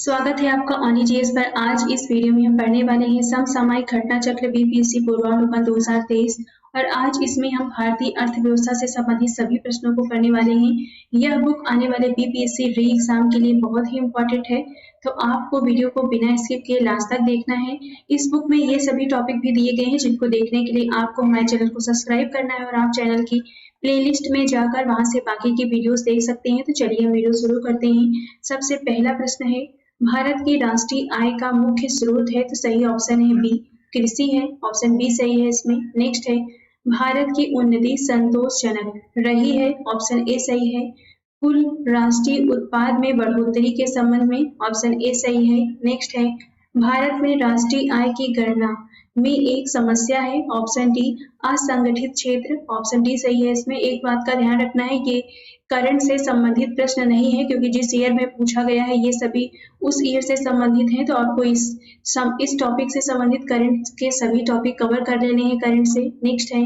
स्वागत है आपका ऑन जीएस पर। आज इस वीडियो में हम पढ़ने वाले हैं समसामयिक घटना चक्र बीपीएससी पूर्वानुमान 2023 और आज इसमें हम भारतीय अर्थव्यवस्था से संबंधित सभी प्रश्नों को करने वाले हैं। यह बुक आने वाले बीपीएससी री एग्जाम के लिए बहुत ही इम्पोर्टेंट है, तो आपको वीडियो को बिना स्किप किए लास्ट तक देखना है। इस बुक में ये सभी टॉपिक भी दिए गए हैं जिनको देखने के लिए आपको हमारे चैनल को सब्सक्राइब करना है और आप चैनल की प्लेलिस्ट में जाकर वहां से बाकी की वीडियोस देख सकते हैं। तो चलिए हम वीडियो शुरू करते हैं। सबसे पहला प्रश्न है, भारत की राष्ट्रीय आय का मुख्य स्रोत है, तो सही ऑप्शन है बी कृषि है, ऑप्शन बी सही है इसमें। नेक्स्ट है, भारत की उन्नति संतोषजनक रही है, ऑप्शन ए सही है। कुल राष्ट्रीय उत्पाद में बढ़ोतरी के संबंध में, ऑप्शन ए सही है। नेक्स्ट है, भारत में राष्ट्रीय आय की गणना में एक समस्या है, ऑप्शन डी असंगठित क्षेत्र, ऑप्शन डी सही है इसमें। एक बात का ध्यान रखना है, ये करंट से संबंधित प्रश्न नहीं है क्योंकि जिस ईयर में पूछा गया है ये सभी उस ईयर से संबंधित हैं, तो आपको इस टॉपिक से संबंधित करंट के सभी टॉपिक कवर कर लेने हैं करंट से। नेक्स्ट है,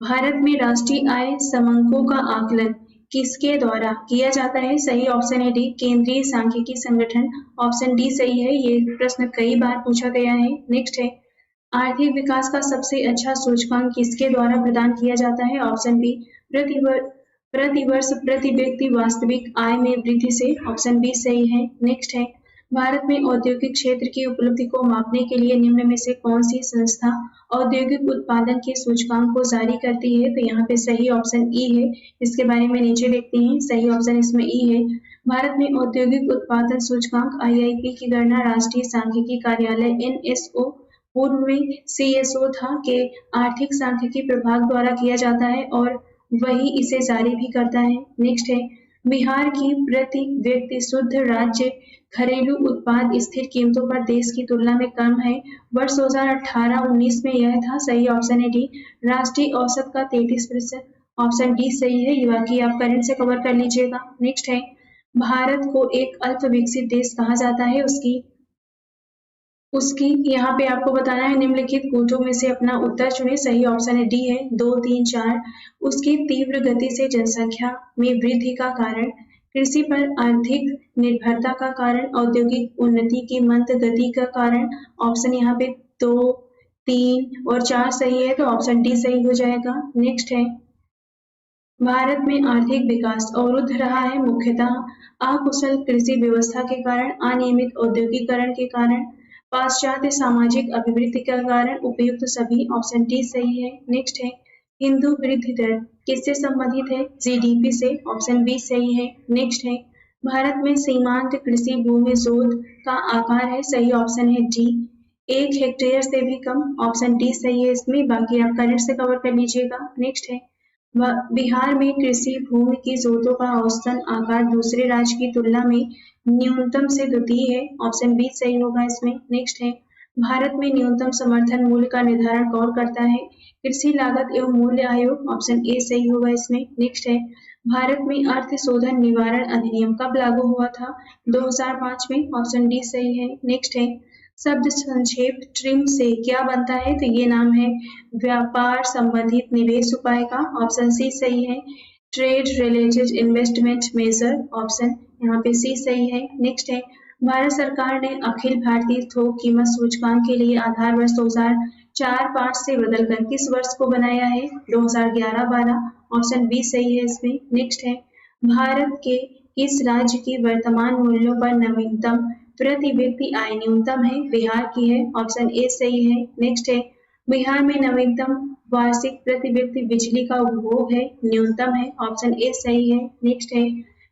भारत में राष्ट्रीय आय समंकों का आकलन किसके द्वारा किया जाता है, सही ऑप्शन है डी केंद्रीय सांख्यिकी संगठन, ऑप्शन डी सही है। ये प्रश्न कई बार पूछा गया है। नेक्स्ट है, आर्थिक विकास का सबसे अच्छा सूचकांक किसके द्वारा प्रदान किया जाता है, ऑप्शन बी प्रतिवर्ष प्रति व्यक्ति वास्तविक आय में वृद्धि से, ऑप्शन बी सही है। नेक्स्ट है, भारत में औद्योगिक क्षेत्र की उपलब्धि को मापने के लिए निम्न में से कौन सी संस्था औद्योगिक उत्पादन के सूचकांक को जारी करती है, तो यहाँ पे सही ऑप्शन ई है। इसके बारे में नीचे देखते हैं, सही ऑप्शन इसमें ई है। भारत में औद्योगिक उत्पादन सूचकांक आईआईपी की गणना राष्ट्रीय सांख्यिकी कार्यालय एनएसओ, पूर्व में सीएसओ था, के आर्थिक सांख्यिकी प्रभाग द्वारा किया जाता है और वही इसे जारी भी करता है। नेक्स्ट है, बिहार की प्रति व्यक्ति शुद्ध राज्य घरेलू उत्पाद स्थिर कीमतों पर देश की तुलना में कम है, वर्ष 2018-19 में यह था, सही ऑप्शन है डी राष्ट्रीय औसत का 33%, ऑप्शन डी सही है। ये बाकी आप करंट से कवर कर लीजिएगा। नेक्स्ट है, भारत को एक अल्प विकसित देश कहा जाता है, उसकी यहाँ पे आपको बताना है निम्नलिखित कूटों में से अपना उत्तर चुने, सही ऑप्शन है डी है 2, 3, 4। उसकी तीव्र गति से जनसंख्या में वृद्धि का कारण, कृषि पर अधिक निर्भरता का कारण, औद्योगिक उन्नति की मंद गति का कारण, ऑप्शन यहाँ पे 2, 3 और 4 सही है, तो ऑप्शन डी सही हो जाएगा। नेक्स्ट है, भारत में आर्थिक विकास अवरुद्ध रहा है मुख्यतः अकुशल कृषि व्यवस्था के कारण, अनियमित औद्योगिकरण के कारण, पाश्चात्य सामाजिक अभिवृद्धि के कारण, उपयुक्त सभी, ऑप्शन डी सही है। नेक्स्ट है, हिंदू वृद्धि दर किससे संबंधित है, जीडीपी से, ऑप्शन बी सही है। नेक्स्ट है, भारत में सीमांत कृषि भूमि जोत का आकार है, सही ऑप्शन है डी 1 हेक्टेयर से भी कम, ऑप्शन डी सही है इसमें। बाकी आप करंट से कवर कर लीजिएगा। नेक्स्ट है, बिहार में कृषि भूमि की जोतों का औसतन आकार दूसरे राज्य की तुलना में न्यूनतम से द्वितीय है, ऑप्शन बी सही होगा इसमें। नेक्स्ट है, भारत में न्यूनतम समर्थन मूल्य का निर्धारण कौन करता है, कृषि लागत एवं मूल्य आयोग, ऑप्शन ए सही होगा इसमें। नेक्स्ट है, भारत में अर्थ शोधन निवारण अधिनियम कब लागू हुआ था, 2005 में, ऑप्शन डी सही है। नेक्स्ट है, शब्द संक्षेप ट्रिम से क्या बनता है, तो ये नाम है व्यापार संबंधित निवेश उपाय का, ऑप्शन सी सही है। Trade related investment major, option यहाँ पे सी सही है। नेक्स्ट है, भारत सरकार ने अखिल भारतीय थोक कीमत सूचकांक के लिए आधार वर्ष 2004-5 से बदलकर किस वर्ष को बनाया है, 2011-12, ऑप्शन बी सही है इसमें। नेक्स्ट है, भारत के किस राज्य की वर्तमान मूल्यों पर नवीनतम प्रति व्यक्ति आय न्यूनतम है, बिहार की है, ऑप्शन ए सही है। नेक्स्ट है, बिहार में नवीनतम वार्षिक प्रति व्यक्ति बिजली का उपभोग है, न्यूनतम है, ऑप्शन ए सही है। नेक्स्ट है,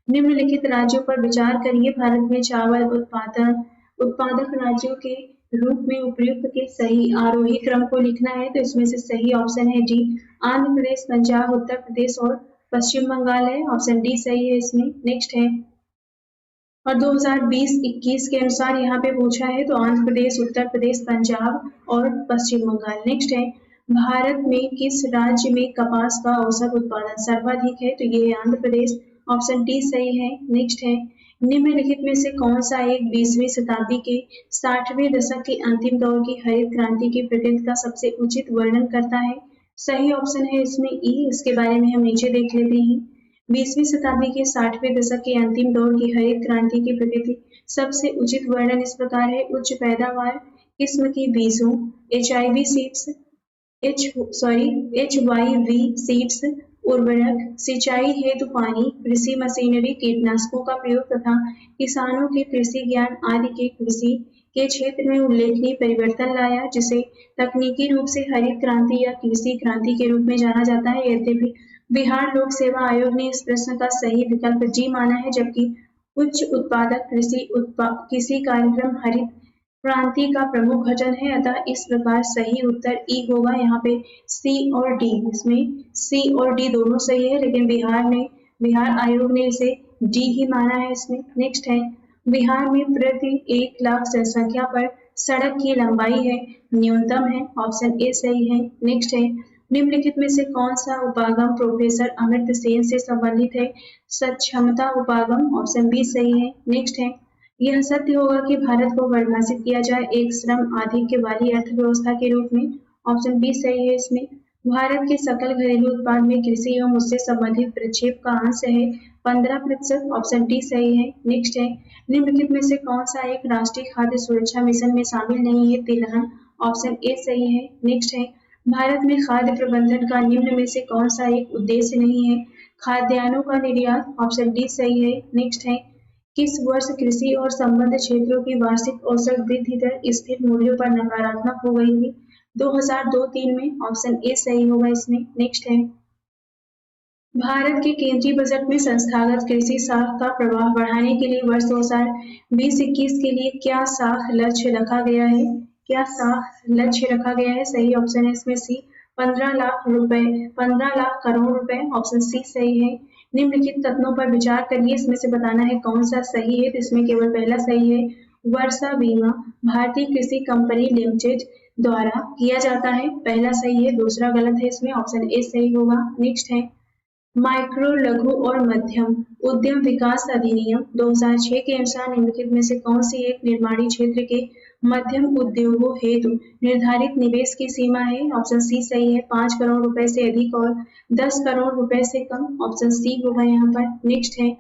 निम्नलिखित राज्यों पर विचार करिए, भारत में चावल उत्पादक राज्यों के रूप में उपयुक्त के सही आरोही क्रम को लिखना है, तो इसमें से सही ऑप्शन है डी आंध्र प्रदेश, पंजाब, उत्तर प्रदेश और पश्चिम बंगाल है, ऑप्शन डी सही है इसमें। नेक्स्ट है, और 2020-21 के अनुसार यहाँ पे पूछा है, तो आंध्र प्रदेश, उत्तर प्रदेश, पंजाब और पश्चिम बंगाल। नेक्स्ट है, भारत में किस राज्य में कपास का औसत उत्पादन सर्वाधिक है, तो ये है आंध्र प्रदेश, ऑप्शन डी सही है। नेक्स्ट है, निम्नलिखित में से कौन सा एक 20वीं शताब्दी के 60वें दशक के अंतिम दौर की हरित क्रांति की प्रकृति का सबसे उचित वर्णन करता है, सही ऑप्शन है इसमें ई। इसके बारे में हम नीचे देख लेते हैं, 20वीं शताब्दी के 60वें दशक के अंतिम दौर की हरित क्रांति की प्रकृति सबसे उचित वर्णन इस प्रकार है। उच्च पैदावार किस्म के बीजों, HIV सीड्स, HYV सीड्स, उर्वरक, सिंचाई हेतु पानी, कृषि मशीनरी, कीटनाशकों का प्रयोग तथा किसानों के कृषि ज्ञान आदि के कृषि के क्षेत्र में उल्लेखनीय परिवर्तन लाया, जिसे तकनीकी रूप से हरित क्रांति या कृषि क्रांति के रूप में जाना जाता है। यद्यपि बिहार लोक सेवा आयोग ने इस प्रश्न का सही विकल्प जी माना है, जबकि उच्च उत्पादक कृषि कार्यक्रम हरित क्रांति का प्रमुख घटक है। अतः इस प्रकार सही उत्तर ई होगा। यहाँ पे सी और डी, इसमें सी और डी दोनों सही है, लेकिन बिहार आयोग ने इसे डी ही माना है इसमें। नेक्स्ट है, बिहार में प्रति 1 लाख जनसंख्या पर सड़क की लंबाई है न्यूनतम है, ऑप्शन ए सही है। नेक्स्ट है, निम्नलिखित में से कौन सा उपागम प्रोफेसर अमर्त्य सेन से संबंधित है? सक्षमता उपागम, ऑप्शन बी सही है। नेक्स्ट है, यह सत्य होगा कि भारत को परिभाषित किया जाए एक श्रम आधिक्य वाली अर्थव्यवस्था के रूप में, ऑप्शन बी सही है इसमें। भारत के सकल घरेलू उत्पाद में कृषि एवं उससे संबंधित प्रक्षेप का अंश है 15%, ऑप्शन डी सही है। नेक्स्ट है, निम्नलिखित में से कौन सा एक राष्ट्रीय खाद्य सुरक्षा मिशन में शामिल नहीं है? तिलहन, ऑप्शन ए सही है। नेक्स्ट है, भारत में खाद्य प्रबंधन का निम्न में से कौन सा एक उद्देश्य नहीं है? खाद्यान्नों का निर्यात, ऑप्शन डी सही है। नेक्स्ट है, किस वर्ष कृषि और संबद्ध क्षेत्रों की वार्षिक औसत वृद्धि दर स्थिर मूल्यों पर नकारात्मक हो गई थी? 2002-3 में, ऑप्शन ए सही होगा इसमें। नेक्स्ट है, भारत के केंद्रीय बजट में संस्थागत कृषि साख का प्रवाह बढ़ाने के लिए वर्ष 2020-21 के लिए क्या साख लक्ष्य रखा गया है? क्या साख लक्ष्य रखा गया है? सही ऑप्शन है इसमें सी, 15 लाख करोड़ रुपए, ऑप्शन सी सही है। निम्नलिखित तत्वों पर विचार करिए, इसमें से बताना है कौन सा सही है। तो इसमें केवल पहला सही है, वर्षा बीमा भारतीय कृषि कंपनी लिमिटेड द्वारा किया जाता है, पहला सही है। दूसरा गलत है, इसमें ऑप्शन ए सही होगा। नेक्स्ट है, माइक्रो, लघु और मध्यम उद्यम विकास अधिनियम 2006 के अनुसार निम्नलिखित में से कौन सी एक निर्माणी क्षेत्र के मध्यम उद्योगों हेतु निर्धारित निवेश की सीमा है? ऑप्शन सी सही है, 5 करोड़ रुपए से अधिक और 10 करोड़ रुपए से कम, ऑप्शन सी होगा यहाँ पर। नेक्स्ट है,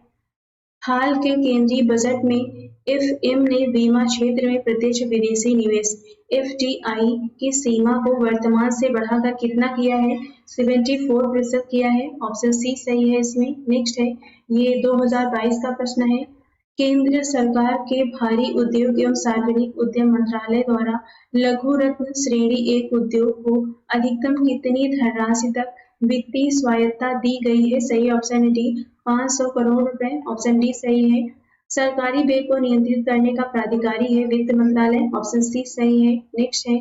हाल के केंद्रीय बजट में एफएम ने बीमा क्षेत्र में प्रत्यक्ष विदेशी निवेश एफडीआई की सीमा को वर्तमान से बढ़ाकर कितना किया है? 74% किया है, ऑप्शन सी सही है इसमें। नेक्स्ट है, ये 2022 का प्रश्न है। केंद्र सरकार के भारी उद्योग एवं सार्वजनिक उद्यम मंत्रालय द्वारा लघु रत्न श्रेणी एक उद्योग को अधिकतम कितनी धनराशि तक वित्तीय स्वायत्तता दी गई है? सही ऑप्शन है डी, 500 करोड़ रुपए, ऑप्शन डी सही है। सरकारी व्यय को नियंत्रित करने का प्राधिकारी है वित्त मंत्रालय, ऑप्शन सी सही है। नेक्स्ट है,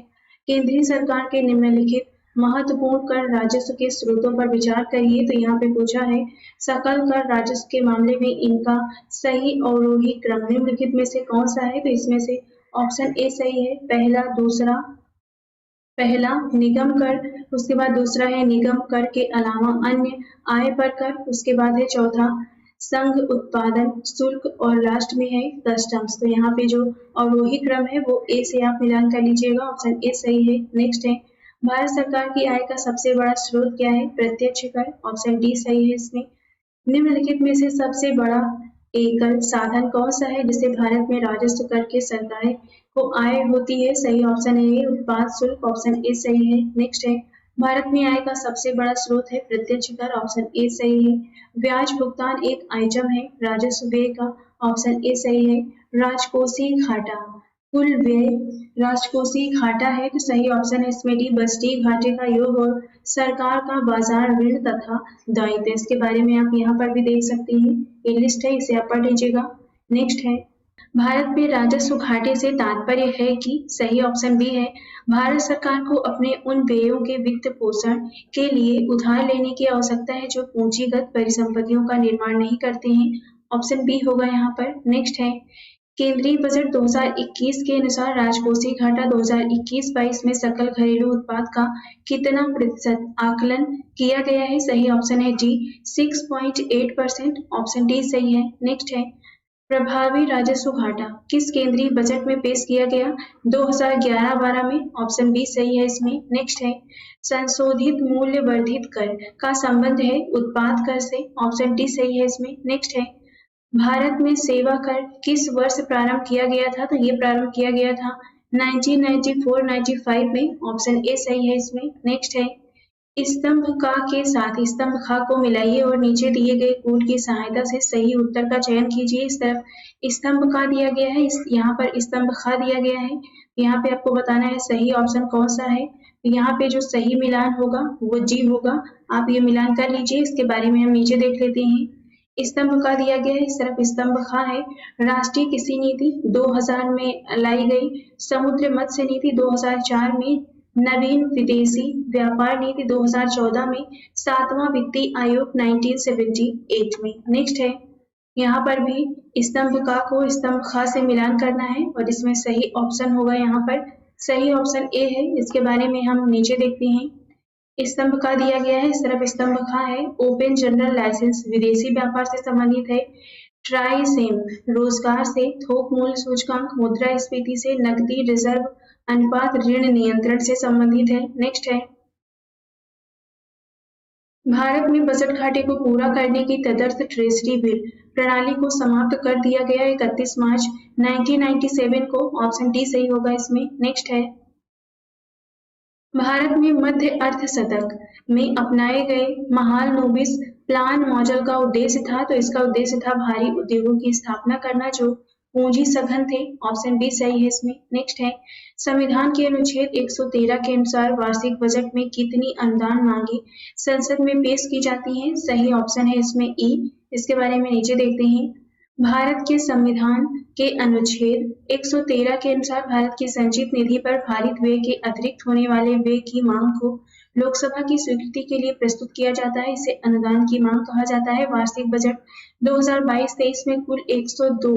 केंद्रीय सरकार के निम्नलिखित महत्वपूर्ण कर राजस्व के स्रोतों पर विचार करिए। तो यहाँ पे पूछा है सकल कर राजस्व के मामले में इनका सही अवरोही क्रम निम्नलिखित में से कौन सा है? तो इसमें से ऑप्शन ए सही है, पहला निगम कर, उसके बाद दूसरा है निगम कर के अलावा अन्य आय पर कर, उसके बाद है चौथा संघ उत्पादन शुल्क और लास्ट में है कस्टम्स। तो यहाँ पे जो अवरोही क्रम है वो ए से आप मिलान कर लीजिएगा, ऑप्शन ए सही है। नेक्स्ट है, भारत सरकार की आय का सबसे बड़ा स्रोत क्या है? प्रत्यक्ष कर, ऑप्शन डी सही है इसमें। निम्नलिखित में से सबसे बड़ा एकल साधन कौन सा है जिससे भारत में राजस्व कर के सरकार को आय होती है? सही ऑप्शन है उत्पाद शुल्क, ऑप्शन ए सही है। नेक्स्ट है, भारत में आय का सबसे बड़ा स्रोत है प्रत्यक्ष कर, ऑप्शन ए सही है। ब्याज भुगतान एक आइटम है राजस्व व्यय का, ऑप्शन ए सही है। राजकोषीय घाटा कुल व्यय राजकोषीय घाटा है, तो सही ऑप्शन है इसमें डी, बजटीय घाटे का योग और सरकार का बाजार ऋण तथा दायित्व। इसके बारे में आप यहाँ पर भी देख सकते हैं, ये लिस्ट है, इसे आप पढ़ लीजिएगा। नेक्स्ट है, भारत में राजस्व घाटे से तात्पर्य है कि सही ऑप्शन बी है, भारत सरकार को अपने उन व्ययों के वित्त पोषण के लिए उधार लेने की आवश्यकता है जो पूंजीगत परिसंपत्तियों का निर्माण नहीं करते हैं, ऑप्शन बी होगा यहाँ पर। नेक्स्ट है, केंद्रीय बजट 2021 के अनुसार राजकोषीय घाटा 2021-22 में सकल घरेलू उत्पाद का कितना प्रतिशत आकलन किया गया है? सही ऑप्शन है डी, 6.8%, ऑप्शन डी सही है। नेक्स्ट है, प्रभावी राजस्व घाटा किस केंद्रीय बजट में पेश किया गया? 2011-12 में। ऑप्शन बी सही है इसमें। नेक्स्ट है संशोधित मूल्य वर्धित कर का संबंध है उत्पाद कर से। ऑप्शन डी सही है इसमें। नेक्स्ट है भारत में सेवा कर किस वर्ष प्रारंभ किया गया था? तो ये प्रारंभ किया गया था 1994-95 में। ऑप्शन ए सही है इसमें। नेक्स्ट है स्तंभ का के साथ स्तंभ खा को मिलाइए और नीचे दिए गए कोड की सहायता से सही उत्तर का चयन कीजिए। इस तरफ स्तंभ का दिया गया है, यहाँ पर स्तंभ खा दिया गया है। यहाँ पे आपको बताना है सही ऑप्शन कौन सा है। यहाँ पे जो सही मिलान होगा वो जी होगा। आप ये मिलान कर लीजिए। इसके बारे में हम नीचे देख लेते हैं। स्तंभ का दिया गया है, इस तरफ स्तंभ खा है। राष्ट्रीय कृषि नीति 2000 में लाई गई। समुद्र मत्स्य नीति 2004 में। नवीन विदेशी व्यापार नीति 2014 में। 7वां वित्तीय आयोग 1978 में। नेक्स्ट है यहाँ पर भी स्तंभ का को स्तंभ खा से मिलान करना है और इसमें सही ऑप्शन होगा। यहाँ पर सही ऑप्शन ए है। इसके बारे में हम नीचे देखते हैं। स्तंभ का दिया गया है, इस तरफ स्तंभ खा है। ओपन जनरल लाइसेंस विदेशी व्यापार से संबंधित है। ट्राइसेम रोजगार से। थोक मूल्य सूचकांक मुद्रास्फीति से। नकदी रिजर्व अनुपात ऋण नियंत्रण से संबंधित है। नेक्स्ट है भारत में बजट घाटे को पूरा करने की तदर्थ ट्रेजरी बिल प्रणाली को समाप्त कर दिया गया 31 मार्च 1997 को। ऑप्शन डी सही होगा इसमें। नेक्स्ट है भारत में मध्य अर्धशतक में अपनाए गए महालनोबिस प्लान मॉडल का उद्देश्य था। तो इसका उद्देश्य था भारी उद्योगों की स्थापना करना जो पूंजी सघन थे। ऑप्शन बी सही है इसमें। नेक्स्ट है संविधान के अनुच्छेद 113 के अनुसार वार्षिक बजट में कितनी अनुदान मांगी संसद में पेश की जाती हैं? सही ऑप्शन है इसमें ई। इसके बारे में नीचे देखते हैं। भारत के संविधान के अनुच्छेद 113 के अनुसार भारत की संचित निधि पर भारित व्यय के अतिरिक्त होने वाले व्यय की मांग को लोकसभा की स्वीकृति के लिए प्रस्तुत किया जाता है। इसे अनुदान की मांग कहा जाता है। वार्षिक बजट 2022-23 में कुल 102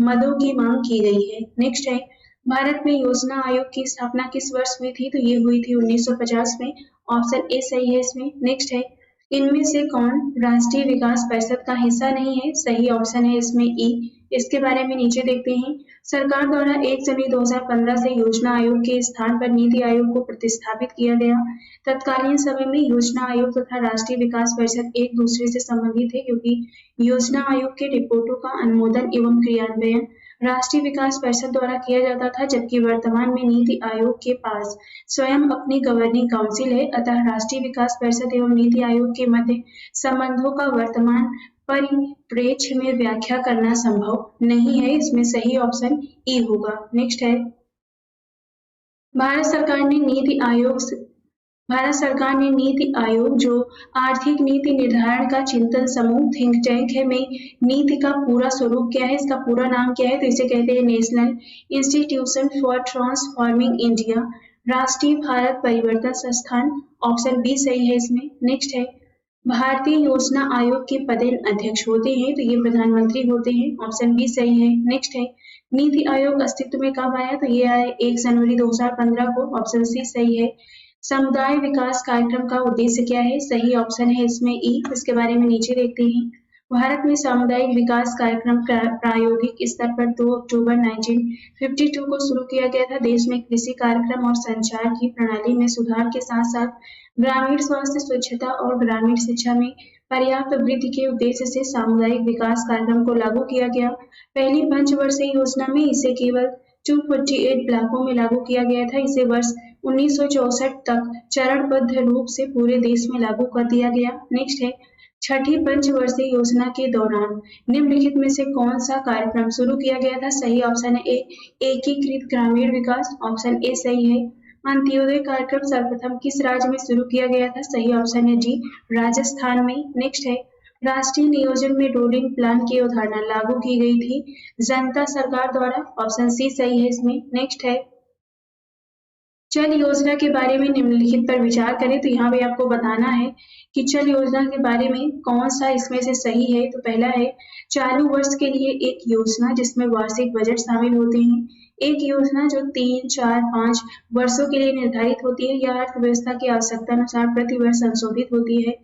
मदों की मांग की गई है। नेक्स्ट है भारत में योजना आयोग की स्थापना किस वर्ष हुई थी? तो ये हुई थी 1950 में। ऑप्शन ए सही है इसमें। नेक्स्ट है इनमें से कौन राष्ट्रीय विकास परिषद का हिस्सा नहीं है? सही ऑप्शन है इसमें ई। इसके बारे में नीचे देखते हैं। सरकार द्वारा 1 जनवरी 2015 से योजना आयोग के स्थान पर नीति आयोग को प्रतिस्थापित किया गया। तत्कालीन समय में योजना आयोग तथा राष्ट्रीय विकास परिषद एक दूसरे से संबंधित थे क्योंकि योजना आयोग के रिपोर्टों का अनुमोदन एवं क्रियान्वयन राष्ट्रीय विकास परिषद द्वारा किया जाता था, जबकि वर्तमान में नीति आयोग के पास स्वयं अपनी गवर्निंग काउंसिल है। अतः राष्ट्रीय विकास परिषद एवं नीति आयोग के मध्य संबंधों का वर्तमान परिप्रेक्ष्य में व्याख्या करना संभव नहीं है। इसमें सही ऑप्शन ई होगा। नेक्स्ट है भारत सरकार ने नीति आयोग जो आर्थिक नीति निर्धारण का चिंतन समूह थिंक टैंक है में नीति का पूरा स्वरूप क्या है? इसका पूरा नाम क्या है? तो इसे कहते हैं national institution for transforming India, राष्ट्रीय भारत परिवर्तन संस्थान। ऑप्शन बी सही है इसमें। नेक्स्ट है भारतीय योजना आयोग के पदेन अध्यक्ष होते हैं, तो ये प्रधानमंत्री होते हैं। ऑप्शन बी सही है। नेक्स्ट है नीति आयोग अस्तित्व में कब आया? तो ये आया 1 जनवरी 2015 को। ऑप्शन सी सही है। समुदाय विकास कार्यक्रम का उद्देश्य क्या है? सही ऑप्शन है इसमें ई। इसके बारे में नीचे देखते हैं। भारत में सामुदायिक विकास कार्यक्रम प्रायोगिक स्तर पर 2 अक्टूबर 1952 को शुरू किया गया था। देश में कृषि कार्यक्रम और संचार की प्रणाली में सुधार के साथ साथ ग्रामीण स्वास्थ्य, स्वच्छता और ग्रामीण शिक्षा में पर्याप्त वृद्धि के उद्देश्य से सामुदायिक विकास कार्यक्रम को लागू किया गया। पहली पंचवर्षीय योजना में इसे केवल 248 ब्लॉकों में लागू किया गया था। इसे वर्ष 1964 तक चरणबद्ध रूप से पूरे देश में लागू कर दिया गया। नेक्स्ट है छठी पंचवर्षीय योजना के दौरान निम्नलिखित में से कौन सा कार्यक्रम शुरू किया गया था? सही ऑप्शन है ए, एकीकृत ग्रामीण विकास। ऑप्शन ए सही है। अंत्योदय कार्यक्रम सर्वप्रथम किस राज्य में शुरू किया गया था? सही ऑप्शन है डी, राजस्थान में। नेक्स्ट है राष्ट्रीय नियोजन में रोलिंग प्लान की अवधारणा लागू की गई थी जनता सरकार द्वारा। ऑप्शन सी सही है इसमें। नेक्स्ट है चल योजना के बारे में निम्नलिखित पर विचार करें। तो यहाँ पे आपको बताना है कि चल योजना के बारे में कौन सा इसमें से सही है। तो पहला है चालू वर्ष के लिए एक योजना जिसमें वार्षिक बजट शामिल होते हैं। एक योजना जो 3, 4, 5 वर्षों के लिए निर्धारित होती है या अर्थव्यवस्था की आवश्यकता अनुसार प्रति वर्ष संशोधित होती है।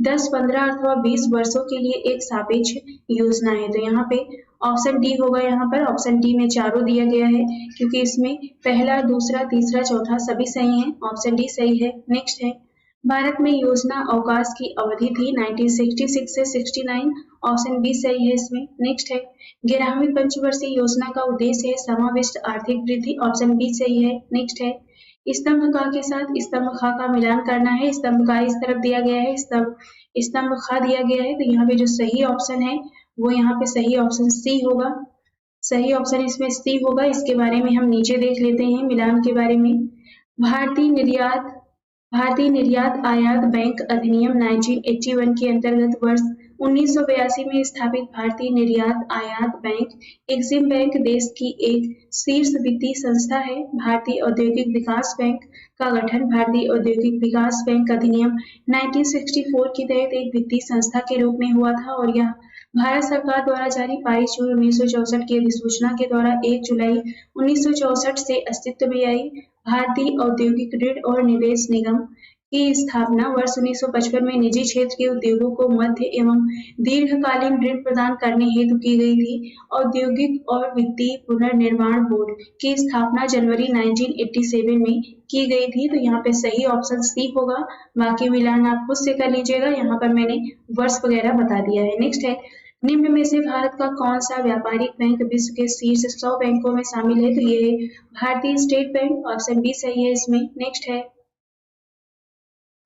10, 15 अथवा 20 वर्षों के लिए एक सापेक्ष योजना है। तो यहाँ पे ऑप्शन डी होगा यहाँ पर। ऑप्शन डी में चारों दिया गया है क्योंकि इसमें पहला, दूसरा, तीसरा, चौथा सभी सही हैं। ऑप्शन डी सही है। नेक्स्ट है, भारत में योजना अवकाश की अवधि थी 1966 से 69। ऑप्शन बी सही है इसमें। नेक्स्ट है, 11वीं पंचवर्षीय योजना का उद्देश्य है समाविष्ट आर्थिक वृद्धि। ऑप्शन बी सही है। नेक्स्ट है, स्तंभ क के साथ स्तंभ ख का मिलान करना है। स्तंभ का इस तरफ दिया गया है, स्तंभ ख दिया गया है, तो यहाँ पे जो सही ऑप्शन है वो यहाँ पे सही ऑप्शन सी होगा। सही ऑप्शन इसमें सी होगा। इसके बारे में हम नीचे देख लेते हैं मिलान के बारे में। भारतीय निर्यात आयात बैंक अधिनियम 1981 के अंतर्गत वर्ष 1982 में स्थापित भारतीय निर्यात आयात बैंक एक्सिम बैंक देश की एक शीर्ष वित्तीय संस्था है। भारतीय औद्योगिक विकास बैंक का गठन भारतीय औद्योगिक विकास बैंक अधिनियम 1964 के तहत एक वित्तीय संस्था के रूप में हुआ था और यह भारत सरकार द्वारा जारी 22 जून 1964 की अधिसूचना के द्वारा 1 जुलाई 1964 से अस्तित्व में आई। भारतीय औद्योगिक ऋण और निवेश निगम की स्थापना वर्ष 1955 में निजी क्षेत्र के उद्योगों को मध्य एवं दीर्घकालीन ऋण प्रदान करने हेतु की गई थी। औद्योगिक और वित्तीय पुनर्निर्माण बोर्ड की स्थापना जनवरी 1987 में की गई थी। तो यहाँ पे सही ऑप्शन सी होगा। बाकी मिलान आप खुद से कर लीजिएगा, यहाँ पर मैंने वर्ष वगैरह बता दिया है। नेक्स्ट है, निम्न में से भारत का कौन सा व्यापारिक बैंक विश्व के शीर्ष 100 बैंकों में शामिल है? तो ये है भारतीय स्टेट बैंक। ऑप्शन बी सही है इसमें। नेक्स्ट है,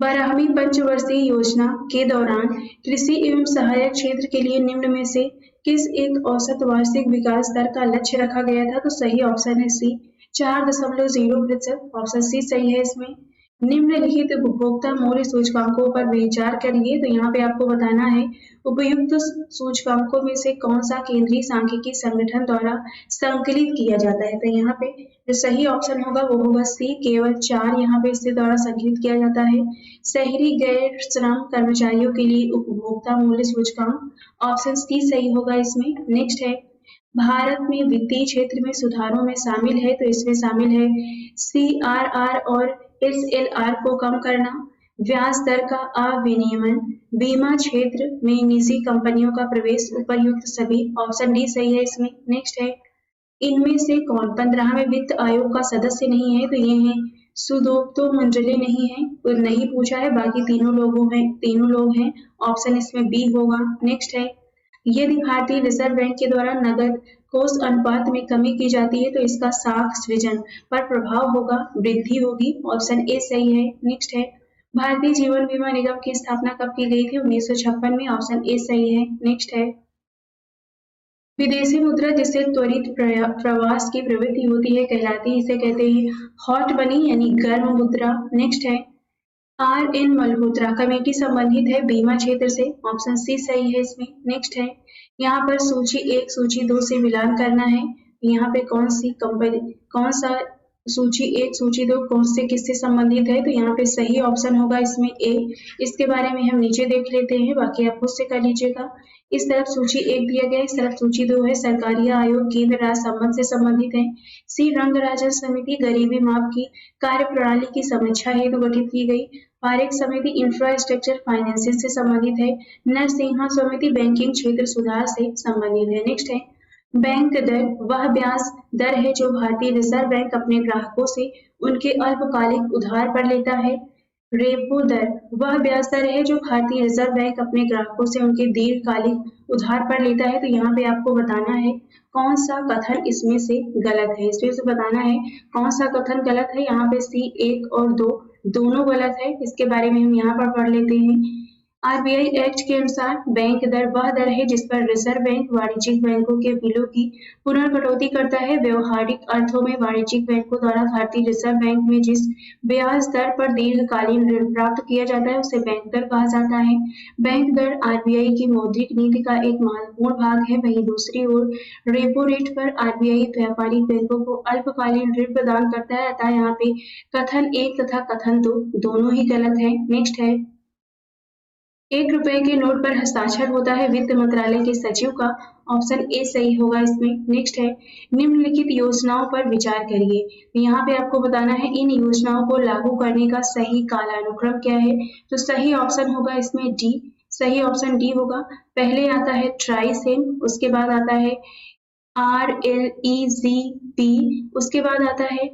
12वीं पंचवर्षीय योजना के दौरान कृषि एवं सहायक क्षेत्र के लिए निम्न में से किस एक औसत वार्षिक विकास दर का लक्ष्य रखा गया था? तो सही ऑप्शन है सी, 4.0%। ऑप्शन सी सही है इसमें। निम्नलिखित उपभोक्ता मूल्य सूचकांकों पर विचार करिए। तो यहाँ पे आपको बताना है उपयुक्त सूचकांकों में से कौन सा केंद्रीय सांख्यिकी संगठन द्वारा संकलित किया जाता है? तो यहाँ पे जो सही ऑप्शन होगा वो होगा सी, केवल 4 यहाँ पे इसके द्वारा संकलित किया जाता है। शहरी गैर श्रम कर्मचारियों के लिए उपभोक्ता मूल्य सूचकांक। ऑप्शन सी सही होगा इसमें। नेक्स्ट है, भारत में वित्तीय क्षेत्र में सुधारों में शामिल है, तो इसमें शामिल है CRR और SLR को कम करना, ब्याज दर का अविनियमन, बीमा क्षेत्र में निजी कंपनियों का प्रवेश, उपर्युक्त सभी। ऑप्शन डी सही है इसमें। नेक्स्ट है, इनमें से कौन 15वें वित्त आयोग का सदस्य नहीं है? तो ये है सुदोत्तो मंडले नहीं है, तो नहीं पूछा है, बाकी तीनों लोग हैं। ऑप्शन इसमें बी होगा। नेक्स्ट है, यदि भारतीय रिजर्व बैंक के द्वारा नकद कोष अनुपात में कमी की जाती है तो इसका साख सृजन पर प्रभाव होगा, वृद्धि होगी। ऑप्शन ए सही है। नेक्स्ट है, भारतीय जीवन बीमा निगम की स्थापना कब की गई थी? 1956 में। ऑप्शन ए सही है। नेक्स्ट है, विदेशी मुद्रा जिससे त्वरित प्रवास की प्रवृत्ति होती है कहलाती है, इसे कहते हैं हॉट मनी यानी गर्म मुद्रा। नेक्स्ट है, RN मल्होत्रा कमेटी संबंधित है बीमा क्षेत्र से। ऑप्शन सी सही है इसमें। नेक्स्ट है, यहाँ पर सूची 1 सूची 2 से मिलान करना है। यहाँ पे कौन सा सूची 1 सूची 2 कौन से किससे संबंधित है? तो यहाँ पे सही ऑप्शन होगा इसमें ए। इसके बारे में हम नीचे देख लेते हैं, बाकी आप खुद से कर लीजिएगा। इस तरफ सूची 1 दिया गया है, इस तरफ सूची 2 है। सरकारी आयोग केंद्र राज्य संबंध से संबंधित है। सी रंगराजन समिति गरीबी माप की कार्य प्रणाली की समीक्षा हेतु गठित की गई। पारेख समिति इंफ्रास्ट्रक्चर फाइनेंसिंग से संबंधित है। नरसिम्हा समिति बैंकिंग क्षेत्र सुधार से संबंधित है। नेक्स्ट है, बैंक दर वह ब्याज दर है जो भारतीय रिजर्व बैंक अपने ग्राहकों से उनके अल्पकालिक उधार पर लेता है। रेपो दर वह ब्याज दर है जो भारतीय रिजर्व बैंक अपने ग्राहकों से उनके दीर्घकालिक उधार पर लेता है। तो यहाँ पे आपको बताना है कौन सा कथन इसमें से गलत है। इसमें से बताना है कौन सा कथन गलत है। यहाँ पे सी 1 और 2 दोनों गलत है। इसके बारे में हम यहाँ पर पढ़ लेते हैं। RBI एक्ट के अनुसार बैंक दर वह दर है जिस पर रिजर्व बैंक वाणिज्यिक बैंकों के बिलों की पुनर्कटौती करता है। व्यवहारिक अर्थों में वाणिज्यिक बैंकों द्वारा भारतीय रिजर्व बैंक में जिस ब्याज दर पर दीर्घकालीन ऋण प्राप्त किया जाता है उसे बैंक दर कहा जाता है। बैंक दर RBI की मौद्रिक नीति का एक महत्वपूर्ण भाग है। वहीं दूसरी ओर रेपो रेट पर RBI व्यापारिक बैंकों को अल्पकालीन ऋण प्रदान करता है। अतः यहाँ पे कथन 1 तथा कथन 2 दोनों ही गलत है। नेक्स्ट है, 1 रुपए के नोट पर हस्ताक्षर होता है वित्त मंत्रालय के सचिव का। ऑप्शन ए सही होगा इसमें। नेक्स्ट है, निम्नलिखित योजनाओं पर विचार करिए। यहाँ पे आपको बताना है इन योजनाओं को लागू करने का सही कालानुक्रम क्या है। तो सही ऑप्शन होगा इसमें डी, सही ऑप्शन डी होगा। पहले आता है ट्राइसेम, उसके बाद आता है RLEZP, उसके बाद आता है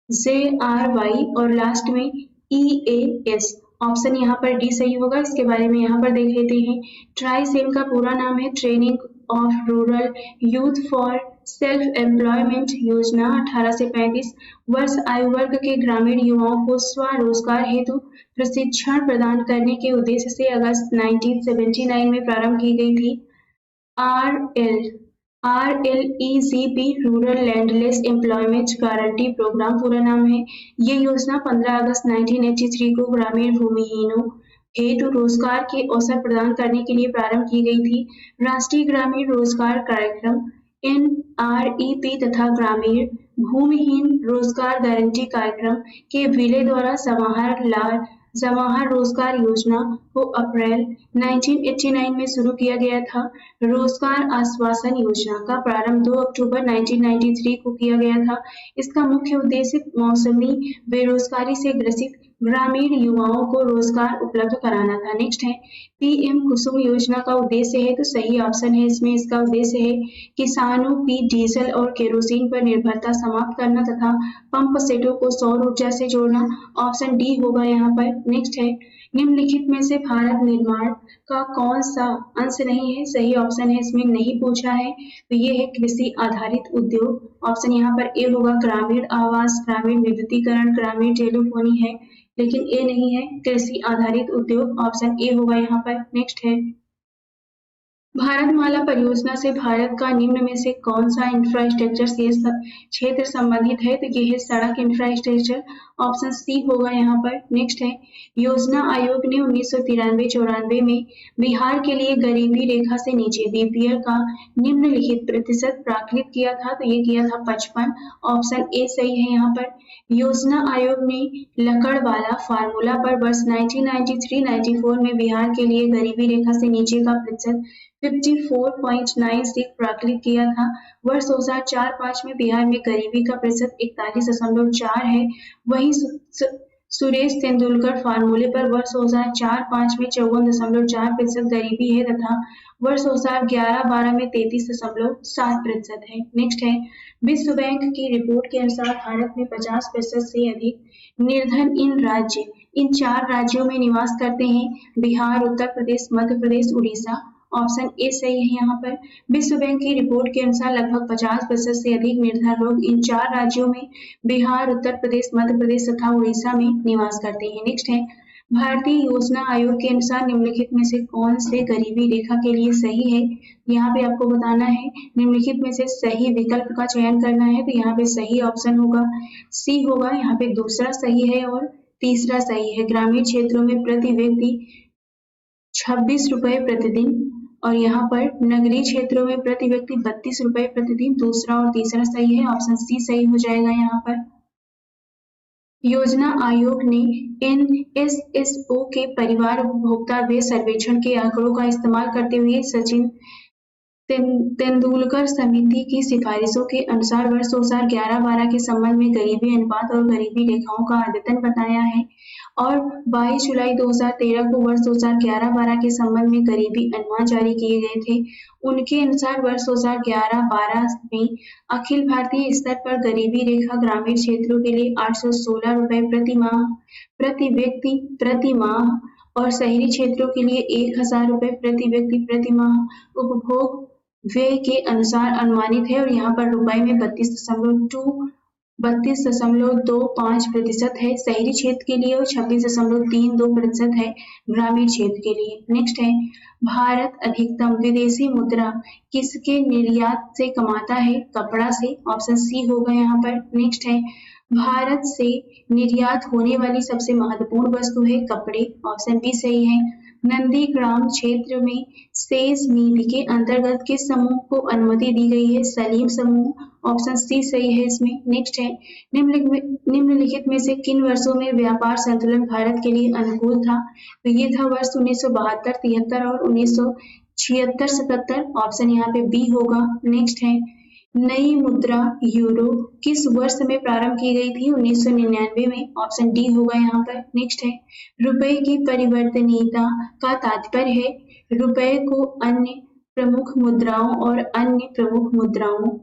JRY और लास्ट में EAS। ऑप्शन यहाँ पर डी सही होगा। इसके बारे में यहाँ पर देख लेते हैं। ट्राइसेम का पूरा नाम है training of rural youth for self employment योजना। 18 से 35 वर्ष आयु वर्ग के ग्रामीण युवाओं को स्वरोजगार हेतु प्रशिक्षण प्रदान करने के उद्देश्य से अगस्त 1979 में प्रारंभ की गई थी। RLEZP rural landless employment guarantee programme पूरा नाम है। ये योजना 15 अगस्त 1983 को ग्रामीण भूमिहीनों हेतु रोजगार के अवसर प्रदान करने के लिए प्रारंभ की गई थी। राष्ट्रीय ग्रामीण रोजगार कार्यक्रम NREP तथा ग्रामीण भूमिहीन रोजगार गारंटी कार्यक्रम के विलय द्वारा समाहर रोजगार योजना को अप्रैल 1989 में शुरू किया गया था। रोजगार आश्वासन योजना का प्रारंभ 2 अक्टूबर 1993 को किया गया था। इसका मुख्य उद्देश्य मौसमी बेरोजगारी से ग्रसित ग्रामीण युवाओं को रोजगार उपलब्ध कराना था। नेक्स्ट है PM कुसुम योजना का उद्देश्य है, तो सही ऑप्शन है इसमें। इसका उद्देश्य है किसानों की डीजल और केरोसिन पर निर्भरता समाप्त करना तथा पंप सेटों को सौर ऊर्जा से जोड़ना। ऑप्शन डी होगा यहाँ पर। नेक्स्ट है निम्नलिखित में से भारत निर्माण का कौन सा अंश नहीं है? सही ऑप्शन है इसमें, नहीं पूछा है, तो ये है कृषि आधारित उद्योग। ऑप्शन यहाँ पर ए होगा। ग्रामीण आवास, ग्रामीण विद्युतीकरण, ग्रामीण टेलीफोनी है, लेकिन ए नहीं है। कृषि आधारित उद्योग ऑप्शन ए होगा यहाँ पर। नेक्स्ट है भारतमाला परियोजना से भारत का निम्न में से कौन सा इंफ्रास्ट्रक्चर क्षेत्र संबंधित है? तो ये है सड़क इंफ्रास्ट्रक्चर। ऑप्शन सी होगा यहाँ पर। नेक्स्ट है योजना आयोग ने 1993-94 में बिहार के लिए गरीबी रेखा से नीचे BPL का निम्नलिखित प्रतिशत प्राकलित किया था, तो ये किया था 55। ऑप्शन ए सही है यहाँ पर। योजना आयोग ने लकड़वाला फार्मूला पर वर्ष 1993-94 में बिहार के लिए गरीबी रेखा से नीचे का प्रतिशत 54.96 प्राकलित किया था। वर्ष 2004-05 में बिहार में गरीबी का प्रतिशत 41.4 है। वहीं सुरेश तेंदुलकर फार्मूले पर वर्ष 2004-05 में 54.4% गरीबी है तथा वर्ष 2011-12 में 33.7% है। नेक्स्ट है विश्व बैंक की रिपोर्ट के अनुसार भारत में 50% से अधिक निर्धन इन 4 राज्यों में निवास करते हैं। बिहार, उत्तर प्रदेश, मध्य प्रदेश, उड़ीसा। ऑप्शन ए सही है यहाँ पर। विश्व बैंक की रिपोर्ट के अनुसार लगभग 50% से अधिक निर्धन लोग इन 4 राज्यों में बिहार, उत्तर प्रदेश, मध्य प्रदेश तथा उड़ीसा में निवास करते हैं। नेक्स्ट है भारतीय योजना आयोग के अनुसार निम्नलिखित में से कौन से गरीबी रेखा के लिए सही है? यहाँ पे आपको बताना है, निम्नलिखित में से सही विकल्प का चयन करना है, तो यहाँ पे सही ऑप्शन होगा सी होगा। यहाँ पे दूसरा सही है और तीसरा सही है। ग्रामीण क्षेत्रों में प्रति व्यक्ति 26 रुपए प्रतिदिन और यहाँ पर नगरीय क्षेत्रों में प्रति व्यक्ति 32 रुपए प्रतिदिन। दूसरा और तीसरा सही है। ऑप्शन सी सही हो जाएगा यहाँ पर। योजना आयोग ने NSSO के परिवार उपभोक्ता व्यय सर्वेक्षण के आंकड़ों का इस्तेमाल करते हुए सचिन तेंदुलकर समिति की सिफारिशों के अनुसार वर्ष 2011-12 के संबंध में गरीबी अनुपात और गरीबी रेखाओं का अद्यतन बताया है और 22 जुलाई 2013 को वर्ष 2011-12 के संबंध में गरीबी अनुमान जारी किए गए थे। उनके अनुसार वर्ष 2011-12 में अखिल भारतीय स्तर पर गरीबी रेखा ग्रामीण क्षेत्रों के लिए 816 रुपए प्रति व्यक्ति प्रति माह और शहरी क्षेत्रों के लिए 1000 रुपए प्रति व्यक्ति प्रति माह उपभोग व्यय के अनुसार अनुमानित है और यहाँ पर रुपए में 32.25% है शहरी क्षेत्र के लिए और 26.32% है ग्रामीण क्षेत्र के लिए। नेक्स्ट है भारत अधिकतम विदेशी मुद्रा किसके निर्यात से कमाता है? कपड़ा से। ऑप्शन सी होगा यहाँ पर। नेक्स्ट है भारत से निर्यात होने वाली सबसे महत्वपूर्ण वस्तु है कपड़े। ऑप्शन बी सही है। नंदीग्राम क्षेत्र में शेष नीति के अंतर्गत किस समूह को अनुमति दी गई है? सलीम समूह। ऑप्शन सी सही है इसमें। नेक्स्ट है निम्नलिखित में से किन वर्षों में व्यापार संतुलन भारत के लिए अनुकूल था? तो ये था वर्ष 1972, 73 और 1976-77। ऑप्शन यहाँ पे बी होगा। नेक्स्ट है नई मुद्रा यूरो किस वर्ष में प्रारंभ की गई थी? 1999 में। ऑप्शन डी होगा यहाँ पर। नेक्स्ट है, रुपए की परिवर्तनीयता का तात्पर्य है रुपए को अन्य प्रमुख मुद्राओं और अन्य प्रमुख मुद्राओं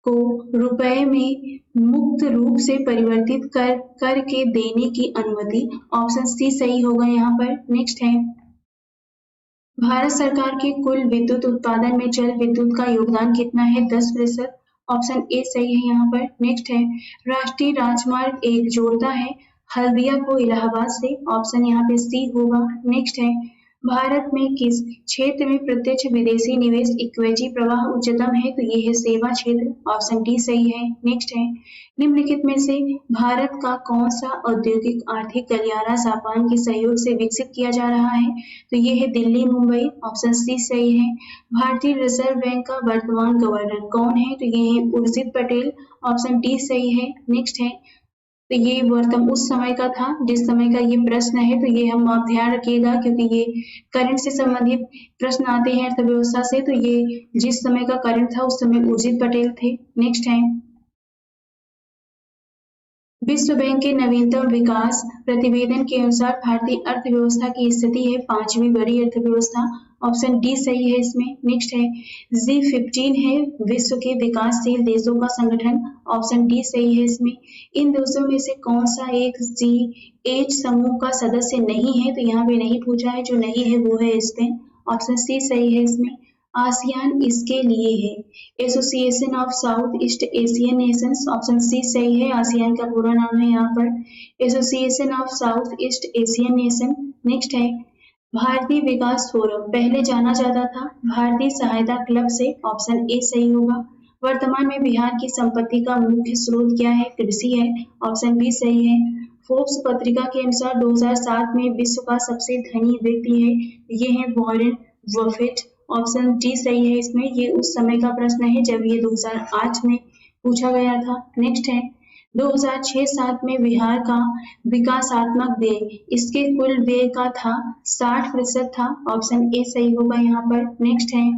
को रुपए में मुक्त रूप से परिवर्तित करके देने की अनुमति। ऑप्शन सी सही होगा यहाँ पर। नेक्स्ट है, भारत सरकार के कुल विद्युत उत्पादन में जल विद्युत का योगदान कितना है? 10%। ऑप्शन ए सही है यहाँ पर। नेक्स्ट है, राष्ट्रीय राजमार्ग एक जोड़ता है हल्दिया को इलाहाबाद से। ऑप्शन यहाँ पे सी होगा। नेक्स्ट है, भारत में किस क्षेत्र में प्रत्यक्ष विदेशी निवेश इक्विटी प्रवाह उच्चतम है? तो ये है सेवा क्षेत्र। ऑप्शन डी सही है। नेक्स्ट है, निम्नलिखित में से भारत का कौन सा औद्योगिक आर्थिक गलियारा जापान के सहयोग से विकसित किया जा रहा है? तो ये है दिल्ली मुंबई। ऑप्शन सी सही है। भारतीय रिजर्व बैंक का वर्तमान गवर्नर कौन है? तो ये है उर्जित पटेल। ऑप्शन डी सही है। नेक्स्ट है, तो ये वर्तमान उस समय का था जिस समय का ये प्रश्न है, तो ये हम आप ध्यान रखिएगा क्योंकि ये करंट से संबंधित प्रश्न आते हैं अर्थव्यवस्था से, तो ये जिस समय का करंट था उस समय उर्जित पटेल थे। नेक्स्ट है, विश्व बैंक के नवीनतम विकास प्रतिवेदन के अनुसार भारतीय अर्थव्यवस्था की स्थिति है 5वीं बड़ी अर्थव्यवस्था। ऑप्शन डी सही है इसमें। नेक्स्ट है, G15 है विश्व के विकासशील देशों का संगठन। ऑप्शन डी सही है इसमें। इन देशों में से कौन सा एक G8 समूह का सदस्य नहीं है? तो यहाँ पे नहीं पूछा है, जो नहीं है वो है स्पेन। ऑप्शन सी सही है इसमें। आसियान इसके लिए है association of South East Asian nations. Option C सही है। आसियान का पूरा नाम है यहाँ पर association of South East Asian nation. Next है, भारतीय विकास फोरम पहले जाना जाता था भारतीय सहायता क्लब से। ऑप्शन ए सही होगा। वर्तमान में बिहार की संपत्ति का मुख्य स्रोत क्या है? कृषि है। ऑप्शन बी सही है। फोर्ब्स पत्रिका के अनुसार 2007 में विश्व का सबसे धनी व्यक्ति है, ये है वॉरेन बफेट। ऑप्शन डी सही है इसमें। ये उस समय का प्रश्न है जब ये 2008 में पूछा गया था। नेक्स्ट है, 2006-7 में बिहार का विकासात्मक व्यय इसके कुल व्यय का था 60% था। ऑप्शन ए सही होगा यहाँ पर। नेक्स्ट है,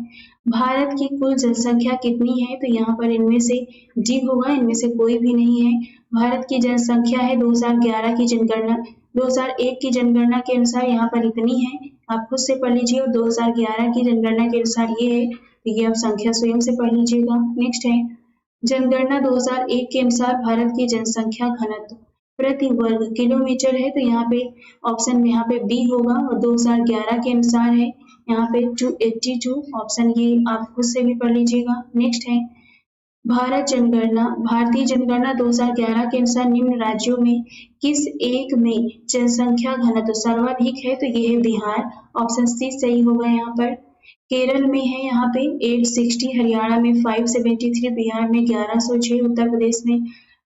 भारत की कुल जनसंख्या कितनी है? तो यहाँ पर इनमें से डी होगा, इनमें से कोई भी नहीं है। भारत की जनसंख्या है 2011 की जनगणना 2001 की जनगणना के अनुसार यहाँ पर इतनी है, आप खुद से पढ़ लीजिए। और 2011 की जनगणना के अनुसार ये है, तो ये आप संख्या स्वयं से पढ़ लीजिएगा। नेक्स्ट है, जनगणना 2001 के अनुसार भारत की जनसंख्या घनत्व प्रति वर्ग किलोमीटर है, तो यहाँ पे ऑप्शन में यहाँ पे बी होगा। और 2011 के अनुसार है यहाँ पे 282। ऑप्शन ये आप खुद से भी पढ़ लीजिएगा। नेक्स्ट है, भारतीय जनगणना 2011 के अनुसार निम्न राज्यों में किस एक में जनसंख्या घनत्व सर्वाधिक है? तो ये है बिहार। ऑप्शन सी सही होगा यहाँ पर। केरल में है यहाँ पे 860, हरियाणा में 573, बिहार में 1106, उत्तर प्रदेश में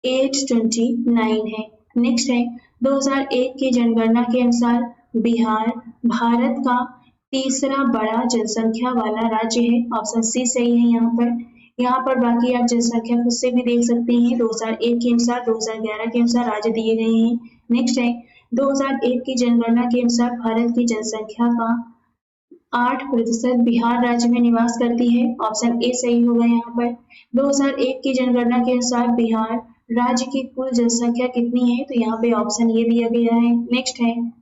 829 है। नेक्स्ट है, 2001 की जनगणना के अनुसार बिहार भारत का तीसरा बड़ा जनसंख्या वाला राज्य है। ऑप्शन सी सही है यहाँ पर बाकी आप जनसंख्या खुद से भी देख सकते हैं। 2001 के अनुसार 2011 के अनुसार राज्य दिए गए हैं। नेक्स्ट है, 2001 की जनगणना के अनुसार भारत की जनसंख्या का 8% बिहार राज्य में निवास करती है। ऑप्शन ए सही होगा यहाँ पर। 2001 की जनगणना के अनुसार बिहार राज्य की कुल जनसंख्या कितनी है? तो यहाँ पे ऑप्शन ये दिया गया है। नेक्स्ट है,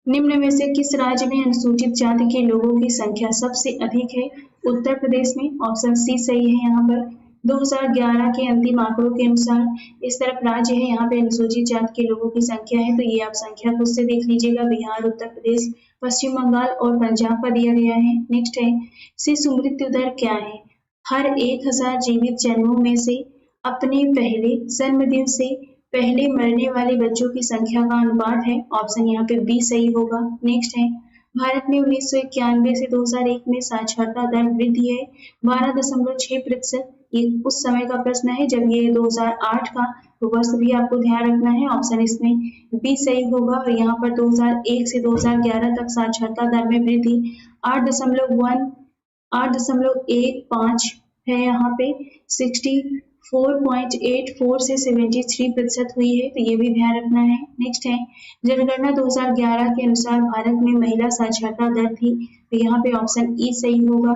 निम्न में से किस राज्य में अनुसूचित जाति के लोगों की संख्या सबसे अधिक है? उत्तर प्रदेश में। ऑप्शन सी सही है यहाँ पर। 2011 के अंतिम आंकड़ों के अनुसार इस तरफ राज्य है, यहाँ पे अनुसूचित जाति के लोगों की संख्या है, तो ये आप संख्या खुद से देख लीजिएगा। बिहार, उत्तर प्रदेश, पश्चिम बंगाल और पंजाब का दिया गया है। नेक्स्ट है, शिशु मृत्यु दर क्या है? हर 1000 जीवित जन्मों में से अपने पहले जन्मदिन से पहले मरने वाले बच्चों की संख्या का अनुपात है। ऑप्शन यहाँ पे बी सही होगा। नेक्स्ट है, भारत में 1991 से 2001 में साक्षरता दर वृद्धि है 12.6%। ये उस समय का प्रश्न है जब ये 2008 का वर्ष भी आपको ध्यान रखना है। ऑप्शन इसमें बी सही होगा। और यहाँ पर 2001 से 2011 तक साक्षरता दर में वृद्धि 8.15 है, यहाँ पे 64.84 से 73% हुई है, तो ये भी ध्यान रखना है। नेक्स्ट है, जनगणना 2011 के अनुसार भारत में महिला साक्षरता दर थी, तो यहाँ पे ऑप्शन ई सही होगा।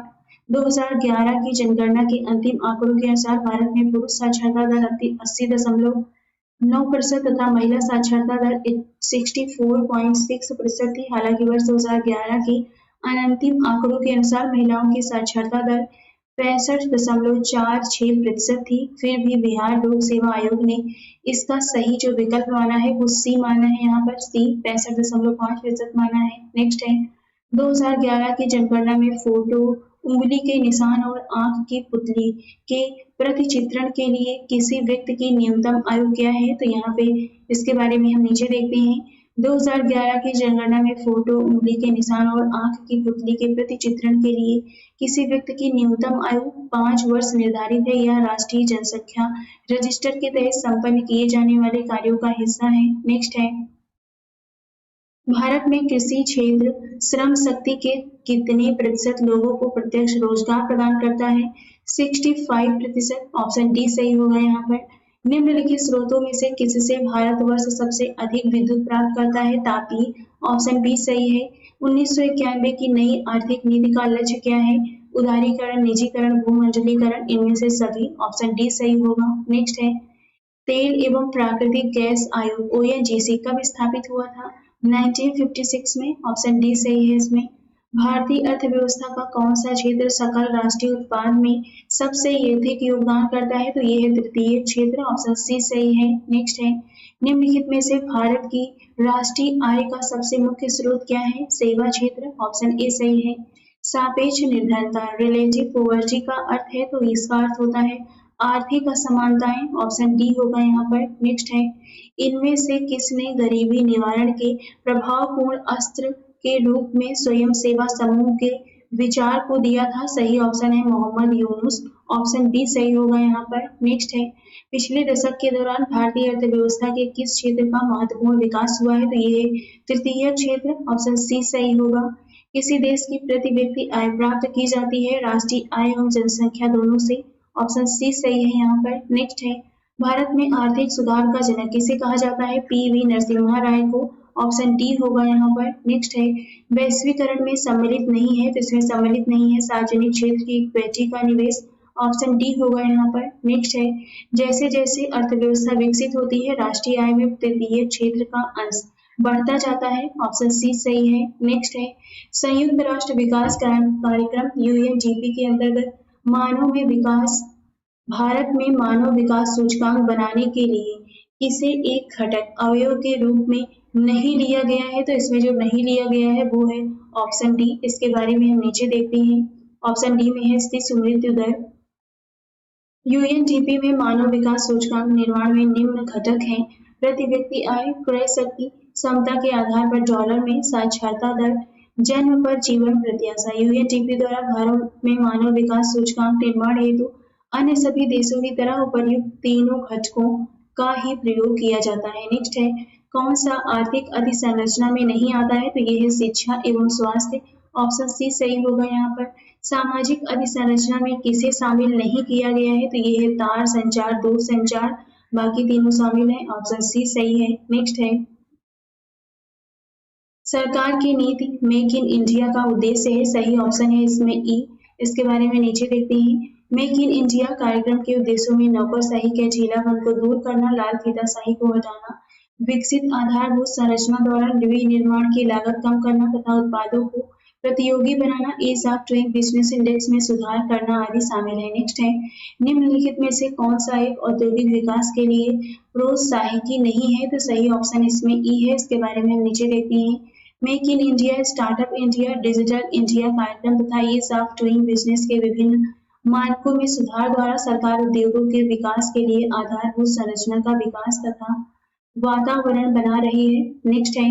2011 की जनगणना के अंतिम आंकड़ों के अनुसार भारत में पुरुष साक्षरता दर 80.9% तथा महिला साक्षरता दर 64.6% थी। हालांकि वर्ष 2011 के अंतिम आंकड़ों के अनुसार महिलाओं की साक्षरता दर 65.46% थी। फिर भी बिहार लोक सेवा आयोग ने इसका सही जो विकल्प माना है वो सी माना है, यहाँ पर सी 65.5% माना है। नेक्स्ट है 2011 की जनगणना में फोटो, उंगली के निशान और आंख की पुतली के प्रतिचित्रण के लिए किसी व्यक्ति की न्यूनतम आयु क्या है, तो यहाँ पे इसके बारे में हम नीचे देखते हैं। 2011 की जनगणना में फोटो, उंगली के निशान और आंख की पुतली के प्रतिचित्रण के लिए किसी व्यक्ति की न्यूनतम आयु 5 वर्ष निर्धारित है। यह राष्ट्रीय जनसंख्या रजिस्टर के तहत संपन्न किए जाने वाले कार्यों का हिस्सा है। नेक्स्ट है भारत में कृषि क्षेत्र श्रम शक्ति के कितने प्रतिशत लोगों को प्रत्यक्ष रोजगार प्रदान करता है? 65%। ऑप्शन डी सही होगा यहाँ पर। निम्नलिखित स्रोतों में से किससे भारतवर्ष सबसे अधिक विद्युत प्राप्त करता है? तापी। ऑप्शन बी सही है। 1991 की नई आर्थिक नीति का लक्ष्य क्या है? उदारीकरण, निजीकरण, भूमंडलीकरण, इनमें से सभी। ऑप्शन डी सही होगा। नेक्स्ट है तेल एवं प्राकृतिक गैस आयोग ओएनजीसी कब स्थापित हुआ था? 1956 में। ऑप्शन डी सही है इसमें। भारतीय अर्थव्यवस्था का कौन सा क्षेत्र सकल राष्ट्रीय उत्पाद में सबसे अधिक योगदान करता है? तो ये है तृतीय क्षेत्र। ऑप्शन सी सही है। नेक्स्ट है निम्नलिखित में से भारत की राष्ट्रीय आय का सबसे मुख्य स्रोत क्या है? सेवा क्षेत्र। ऑप्शन ए सही है। सापेक्ष निर्धनता रिलेटिव पॉवर्टी का अर्थ है, तो इसका अर्थ होता है आर्थिक असमानताएं। ऑप्शन डी होगा यहाँ पर। नेक्स्ट है इनमें से किसने गरीबी निवारण के प्रभावपूर्ण अस्त्र के रूप में स्वयं सेवा समूह के विचार को दिया था? सही ऑप्शन है मोहम्मद यूनुस। ऑप्शन बी सही होगा यहाँ पर। नेक्स्ट है पिछले दशक के दौरान भारतीय अर्थव्यवस्था के किस क्षेत्र का महत्वपूर्ण विकास हुआ है? तो ये तृतीय क्षेत्र। ऑप्शन सी सही होगा। किसी देश की प्रति व्यक्ति आय प्राप्त की जाती है राष्ट्रीय आय एवं जनसंख्या दोनों से। ऑप्शन सी सही है यहाँ पर। नेक्स्ट है भारत में आर्थिक सुधार का जनक किसे कहा जाता है? पीवी नरसिम्हा राय को। ऑप्शन डी होगा यहाँ पर। नेक्स्ट है वैश्वीकरण में सम्मिलित नहीं है, तो इसमें सम्मिलित नहीं है सार्वजनिक क्षेत्र की इक्विटी का निवेश। ऑप्शन डी होगा यहाँ पर। नेक्स्ट है जैसे जैसे अर्थव्यवस्था विकसित होती है राष्ट्रीय आय में तृतीय क्षेत्र का अंश बढ़ता जाता है। ऑप्शन सी सही है। नेक्स्ट है संयुक्त राष्ट्र विकास कार्यक्रम यूएनडीपी के अंतर्गत मानव में विकास भारत में मानव विकास सूचकांक बनाने के लिए इसे एक घटक अवयव के रूप में नहीं लिया गया है, तो इसमें जो नहीं लिया गया है वो है ऑप्शन डी। इसके बारे में हम नीचे देखते हैं। ऑप्शन डी में है स्थिति मृत्यु दर। यूएनडीपी में मानव विकास सूचकांक निर्माण में निम्न घटक हैं प्रति व्यक्ति आय, क्रय शक्ति, समता के आधार पर डॉलर में साक्षरता दर, जन्म पर जीवन प्रत्याशा। यूएनडीपी द्वारा भारत में मानव विकास सूचकांक निर्माण हेतु अन्य सभी देशों की तरह उपर्युक्त तीनों घटकों का ही प्रयोग किया जाता है। नेक्स्ट है कौन सा आर्थिक अधिसंरचना में नहीं आता है? तो ये है शिक्षा एवं स्वास्थ्य। ऑप्शन सी सही होगा यहाँ पर। सामाजिक अधिसंरचना में किसे शामिल नहीं किया गया है? तो ये है तार संचार, दूर संचार, बाकी तीनों शामिल है। ऑप्शन सी सही है। नेक्स्ट है सरकार की नीति मेक इन इंडिया का उद्देश्य है। सही ऑप्शन है इसमें ई। इसके बारे में नीचे देखते हैं। मेक इन इंडिया कार्यक्रम के उद्देश्यों में नौकरशाही के ढीलापन को दूर करना, लाल फीताशाही को हटाना, विकसित आधारभूत संरचना द्वारा विनिर्माण की लागत कम करना तथा उत्पादों को प्रतियोगी बनाना, ease of doing business index में सुधार करना आदि शामिल है। नेक्स्ट है निम्नलिखित में से कौन सा एक औद्योगिक विकास के लिए प्रोत्साहकी नहीं है? तो सही ऑप्शन इसमें ई है। इसके बारे में हम नीचे देखते हैं। Make in India, startup India, digital India कार्यक्रम तथा ईज ऑफ डूइंग बिजनेस के विभिन्न मानकों में सुधार द्वारा सरकार उद्योगों के विकास के लिए आधारभूत संरचना का विकास तथा वातावरण बना रही है। नेक्स्ट है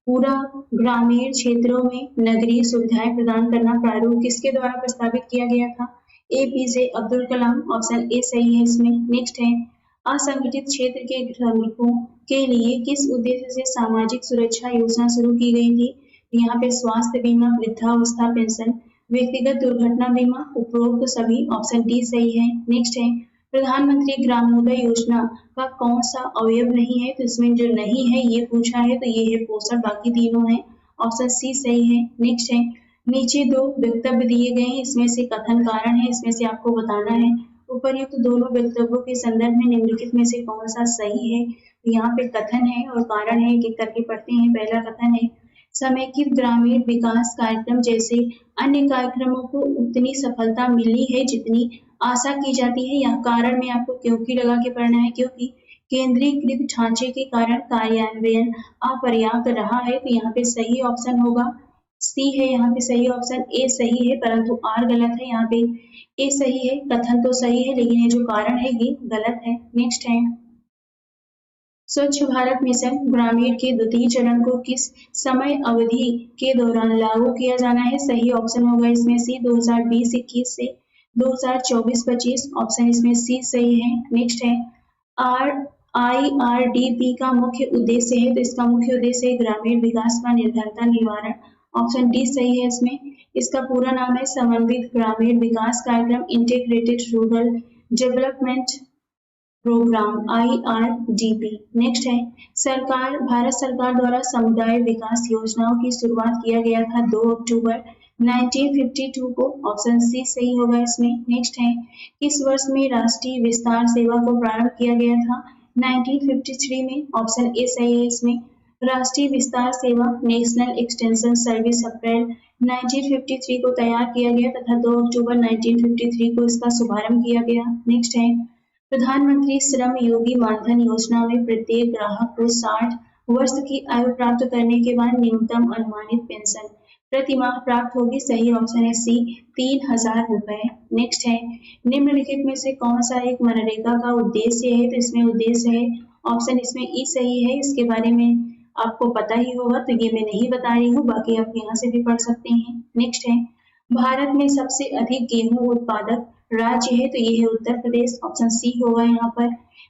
पूरा ग्रामीण क्षेत्रों में नगरीय सुविधाएं प्रदान करना प्रारूप किसके द्वारा प्रस्तावित किया गया था? APJ Abdul Kalam. Option A सही है इसमें। नेक्स्ट है असंगठित क्षेत्र के श्रमिकों के लिए किस उद्देश्य से सामाजिक सुरक्षा योजना शुरू की गई थी? यहाँ पे स्वास्थ्य बीमा, वृद्धावस्था पेंशन, व्यक्तिगत दुर्घटना बीमा, उपरोक्त सभी। ऑप्शन डी सही है। नेक्स्ट है प्रधानमंत्री ग्रामोदय योजना का कौन सा अवयव नहीं है? तो इसमें जो नहीं है ये पूछा है, तो ये है पोषण, बाकी तीनों है। ऑप्शन सी सही है। नेक्स्ट है नीचे दो वक्तव्य दिए गए हैं, इसमें से कथन कारण है, इसमें से आपको बताना है। उपर्युक्त दोनों वक्तव्यों के संदर्भ में निम्नलिखित में से कौन सा सही है। यहाँ पे कथन है और कारण है, एक एक करके पढ़ते हैं। पहला कथन है, समेकित ग्रामीण विकास कार्यक्रम जैसे अन्य कार्यक्रमों को उतनी सफलता मिली है जितनी आशा की जाती है। यहाँ कारण में आपको क्योंकि लगा के पढ़ना है, क्योंकि केंद्रीकृत ढांचे के कारण कार्यान्वयन अपर्याप्त रहा है। तो यहाँ पे सही ऑप्शन होगा सी है, यहाँ पे सही ऑप्शन ए सही है, परंतु आर गलत है। यहाँ पे ए सही है, कथन तो सही है, लेकिन ये जो कारण है ये गलत है। नेक्स्ट है, स्वच्छ भारत मिशन ग्रामीण के द्वितीय चरण को किस समय अवधि के दौरान लागू किया जाना है। सही ऑप्शन होगा इसमें सी 2020-21 से 2024-25। ऑप्शन इसमें सी सही है। नेक्स्ट है, आर IRDP का मुख्य उद्देश्य है, तो इसका मुख्य उद्देश्य है ग्रामीण विकास का निर्धनता निवारण। ऑप्शन डी सही है इसमें। इसका पूरा नाम है समन्वित ग्रामीण विकास कार्यक्रम, integrated rural development programme, IRDP। Next है, भारत सरकार द्वारा समुदाय विकास योजनाओं की शुरुआत किया गया था 2 अक्टूबर 1952 को। ऑप्शन सी सही होगा इसमें। नेक्स्ट है, किस वर्ष में राष्ट्रीय विस्तार सेवा को प्रारंभ किया गया था। 1953 में। ऑप्शन ए सही है इसमें। राष्ट्रीय विस्तार सेवा नेशनल एक्सटेंशन सर्विस अप्रैल 1953 को तैयार किया गया तथा 2 अक्टूबर 1953 को इसका शुभारंभ किया गया। नेक्स्ट है, प्रधानमंत्री श्रम योगी मानधन योजना में प्रत्येक ग्राहक को 60 वर्ष की आयु प्राप्त करने के बाद न्यूनतम अनुमानित पेंशन प्रति माह प्राप्त होगी। सही ऑप्शन है सी 3000 रुपए। नेक्स्ट है, निम्नलिखित में से कौन सा एक मनरेगा का उद्देश्य है। तो इसमें उद्देश्य है, ऑप्शन इसमें ई सही है। इसके बारे में आपको पता ही होगा, तो ये मैं नहीं बता रही हूँ, बाकी आप यहाँ से भी पढ़ सकते हैं। नेक्स्ट है, भारत में सबसे अधिक गेहूं उत्पादक राज्य है, तो ये है उत्तर प्रदेश। ऑप्शन सी होगा यहाँ पर।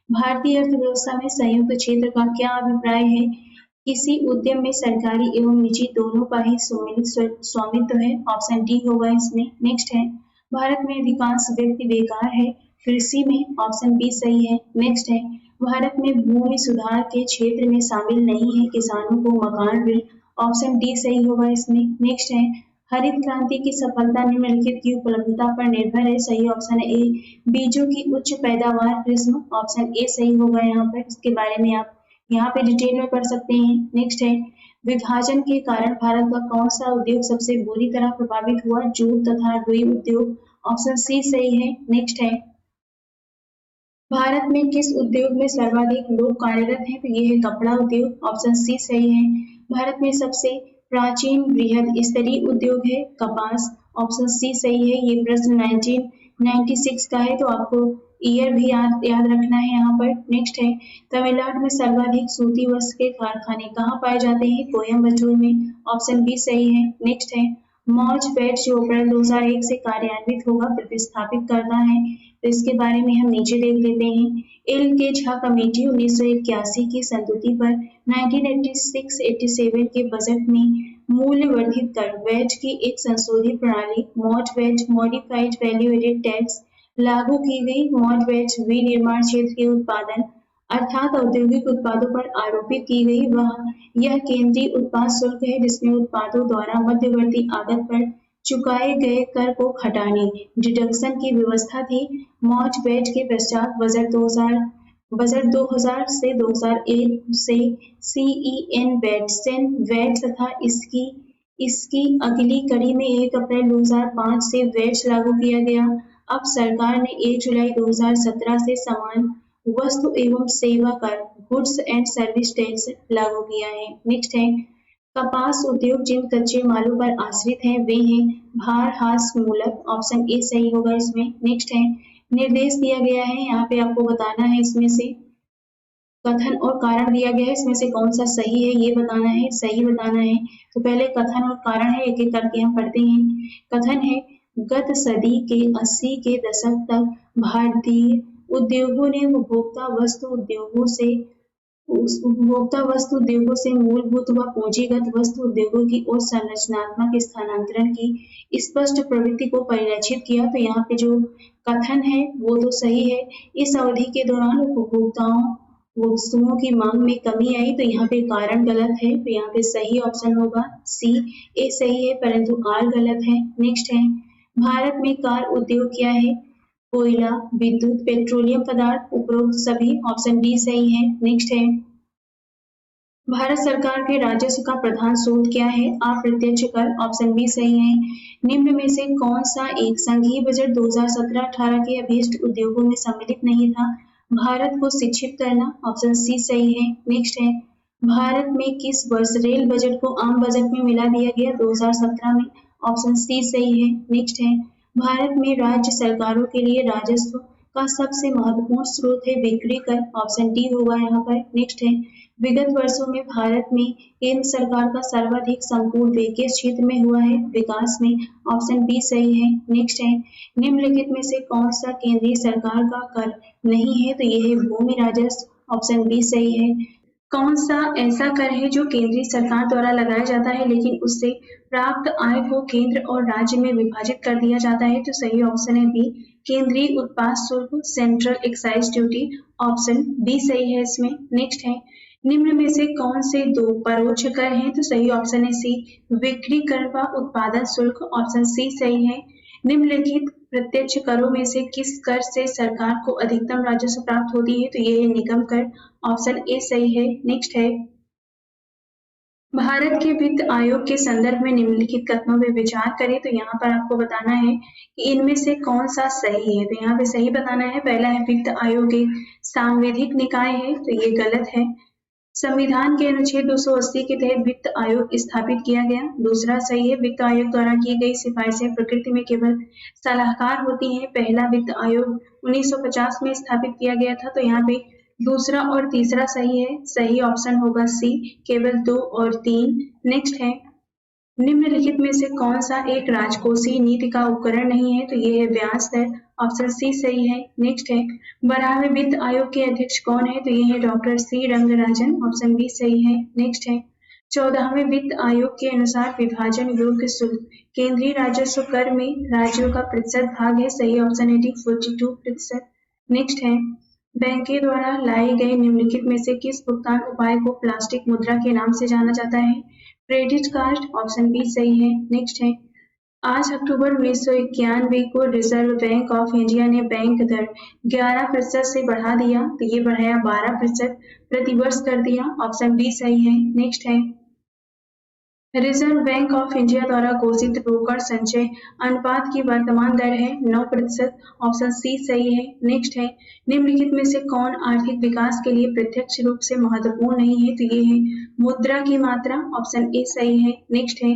भारतीय अर्थव्यवस्था में संयुक्त क्षेत्र का क्या अभिप्राय है। किसी उद्यम में सरकारी एवं निजी दोनों का ही स्वामित्व है। ऑप्शन डी होगा इसमें। नेक्स्ट है, भारत में अधिकांश व्यक्ति बेकार है कृषि में। ऑप्शन बी सही है। नेक्स्ट है, भारत में भूमि सुधार के क्षेत्र में शामिल नहीं है किसानों को मकान ऋण। ऑप्शन डी सही होगा इसमें। नेक्स्ट है, हरित क्रांति की सफलता निम्नलिखित की उपलब्धता पर निर्भर है। सही ऑप्शन है ए, बीजों की उच्च पैदावार किस्म। ऑप्शन ए सही होगा यहाँ पर। इसके बारे में आप यहाँ पे डिटेल में पढ़ सकते हैं। नेक्स्ट है, विभाजन के कारण भारत का कौन सा उद्योग सबसे बुरी तरह प्रभावित हुआ। जूट तथा रुई उद्योग। ऑप्शन सी सही है। नेक्स्ट है, भारत में किस उद्योग में सर्वाधिक लोग कार्यरत हैं। तो ये है कपड़ा उद्योग। ऑप्शन सी सही है। भारत में सबसे प्राचीन बृहद स्तरीय उद्योग है कपास। ऑप्शन सी सही है। ये प्रश्न 1996 का है, तो आपको ईयर भी याद रखना है यहाँ पर। नेक्स्ट है, तमिलनाडु में सर्वाधिक सूती वस्त्र के कारखाने कहाँ पाए जाते हैं। कोयम्बटूर में। ऑप्शन बी सही है। नेक्स्ट है, मौज पेट जो अप्रैल 2001 से कार्यान्वित होगा प्रतिस्थापित करता है, तो इसके बारे में हम नीचे देख लेते हैं। एल के झा कमेटी 1981 की संस्तुति पर 1986-87 के बजट में मूल्य वर्धित कर वैट की एक संशोधित प्रणाली mod VAT modified value added tax लागू की गई। मॉड वैट विनिर्माण क्षेत्र के उत्पादन अर्थात औद्योगिक उत्पादों पर आरोपित की गई यह केंद्रीय उत्पाद शुल्क है, जिसमें उत्पादों द्वारा मध्यवर्ती आगत पर चुकाए गए कर को घटाने डिडक्शन की व्यवस्था थी। मॉड वैट के पश्चात बजट 2000 से 2001 से CEN वैट सेन वैट तथा इसकी अगली कड़ी में 1 अप्रैल 2005 से वैट लागू किया गया। अब सरकार ने 1 जुलाई 2017 से समान वस्तु एवं सेवा कर गुड्स एंड सर्विस टैक्स लागू किया है। नेक्स्ट है, कपास उद्योग जिन कच्चे मालों पर आश्रित है वे हैं भार हास मूलक। ऑप्शन ए सही होगा इसमें। नेक्स्ट है, निर्देश दिया गया है, यहाँ पे आपको बताना है, इसमें से कथन और कारण दिया गया है, इसमें से कौन सा सही है ये बताना है, सही बताना है। तो पहले कथन और कारण है, एक एक करके हम पढ़ते हैं। कथन है, गत सदी के 80 के दशक तक भारतीय उद्योगों ने उपभोक्ता वस्तु उद्योगों से मूलभूत व पूंजीगत वस्तु उद्योगों की ओर संरचनात्मक स्थानांतरण की स्पष्ट प्रवृत्ति को परिलक्षित किया। तो यहाँ पे जो कथन है वो तो सही है। इस अवधि के दौरान उपभोक्ताओं वस्तुओं की मांग में कमी आई, तो यहाँ पे कारण गलत है, तो यहाँ पे सही ऑप्शन होगा सी। ए सही है परंतु आर गलत है। नेक्स्ट है, भारत में कार उद्योग क्या है? कोयला, विद्युत, पेट्रोलियम पदार्थ, उपरोक्त सभी। ऑप्शन डी सही है। नेक्स्ट है, भारत सरकार के राजस्व का प्रधान स्रोत क्या है? अप्रत्यक्ष कर। ऑप्शन बी सही है। निम्न में से कौन सा एक संघीय बजट 2017-18 के अभीष्ट उद्योगों में सम्मिलित नहीं था? भारत को शिक्षित करना। ऑप्शन सी सही है। नेक्स्ट है, भारत में किस वर्ष रेल बजट को आम बजट में मिला दिया गया? 2017 में। ऑप्शन सी सही है। नेक्स्ट है, भारत में राज्य सरकारों के लिए राजस्व का सबसे महत्वपूर्ण स्रोत है बिक्री कर। ऑप्शन डी होगा यहाँ पर। नेक्स्ट है, विगत वर्षों में भारत में केंद्र सरकार का सर्वाधिक संपूर्ण व्यय किस क्षेत्र में हुआ है? विकास में। ऑप्शन बी सही है। नेक्स्ट है, निम्नलिखित में से कौन सा केंद्रीय सरकार का कर नहीं है? तो यह है भूमि राजस्व। ऑप्शन बी सही है। कौन सा ऐसा कर है जो केंद्रीय सरकार द्वारा लगाया जाता है लेकिन उससे प्राप्त आय को केंद्र और राज्य में विभाजित कर दिया जाता है? तो सही ऑप्शन है बी, केंद्रीय उत्पाद शुल्क, central excise duty. Option B सही है इसमें। नेक्स्ट है, निम्न में से कौन से दो परोक्ष कर हैं? तो सही ऑप्शन है सी, बिक्री कर व उत्पादन शुल्क। ऑप्शन सी सही है। निम्नलिखित प्रत्यक्ष करों में से किस कर से सरकार को अधिकतम राजस्व प्राप्त होती है? तो ये है निगम कर। ऑप्शन ए सही है। नेक्स्ट है, भारत के वित्त आयोग के संदर्भ में निम्नलिखित कथनों में विचार करें। तो यहाँ पर आपको बताना है कि इनमें से कौन सा सही है। तो यहाँ पे सही बताना है। पहला है, वित्त आयोग एक सांवैधिक निकाय है, तो ये गलत है। संविधान के अनुच्छेद 280 के तहत वित्त आयोग स्थापित किया गया। दूसरा सही है, वित्त आयोग द्वारा की गई सिफारिशें प्रकृति में केवल सलाहकार होती हैं। पहला वित्त आयोग 1950 में स्थापित किया गया था। तो यहाँ पे दूसरा और तीसरा सही है। सही ऑप्शन होगा सी, केवल 2 और 3। नेक्स्ट है, निम्नलिखित में से कौन सा एक राजकोषीय नीति का उपकरण नहीं है? तो ये है ब्याज दर। ऑप्शन सी सही है। नेक्स्ट है, 12वें वित्त आयोग के अध्यक्ष कौन है? तो ये है doctor C Rangarajan. Option B सही है। नेक्स्ट है, 14वें वित्त आयोग के अनुसार विभाजन योग्य शुल्क केंद्रीय राजस्व कर में राज्यों का प्रतिशत भाग है। सही ऑप्शन है डी, 42%। नेक्स्ट है, बैंक के द्वारा लाए गए निम्नलिखित में से किस भुगतान उपाय को प्लास्टिक मुद्रा के नाम से जाना जाता है? Credit card. ऑप्शन बी सही है। नेक्स्ट है, 8 अक्टूबर 1991 को रिजर्व बैंक ऑफ इंडिया ने बैंक दर 11% से बढ़ा दिया, तो ये बढ़ाया 12% प्रतिवर्ष कर दिया। ऑप्शन बी सही है। नेक्स्ट है, रिजर्व बैंक ऑफ इंडिया द्वारा घोषित रोकड़ संचय अनुपात की वर्तमान दर है 9%। ऑप्शन सी सही है। नेक्स्ट है, निम्नलिखित में से कौन आर्थिक विकास के लिए प्रत्यक्ष रूप से महत्वपूर्ण नहीं है? तो ये है मुद्रा की मात्रा। ऑप्शन ए सही है। नेक्स्ट है,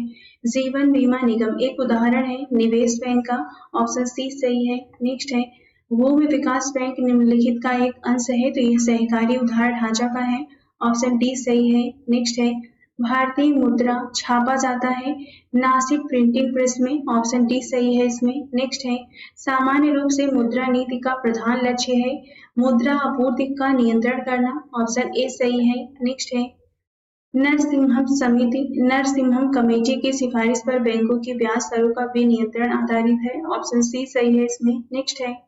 जीवन बीमा निगम एक उदाहरण है निवेश बैंक का। ऑप्शन सी सही है। नेक्स्ट है, भूमि विकास बैंक निम्नलिखित का एक अंश है, तो यह सहकारी उधार ढांचा का है। ऑप्शन डी सही है। नेक्स्ट है, भारतीय मुद्रा छापा जाता है नासिक प्रिंटिंग प्रेस में। ऑप्शन डी सही है इसमें। नेक्स्ट है, सामान्य रूप से मुद्रा नीति का प्रधान लक्ष्य है मुद्रा आपूर्ति का नियंत्रण करना। ऑप्शन ए सही है। नेक्स्ट है, नरसिम्हम कमेटी की सिफारिश पर बैंकों की ब्याज दरों का विनियंत्रण आधारित है। ऑप्शन सी सही है इसमें। नेक्स्ट है,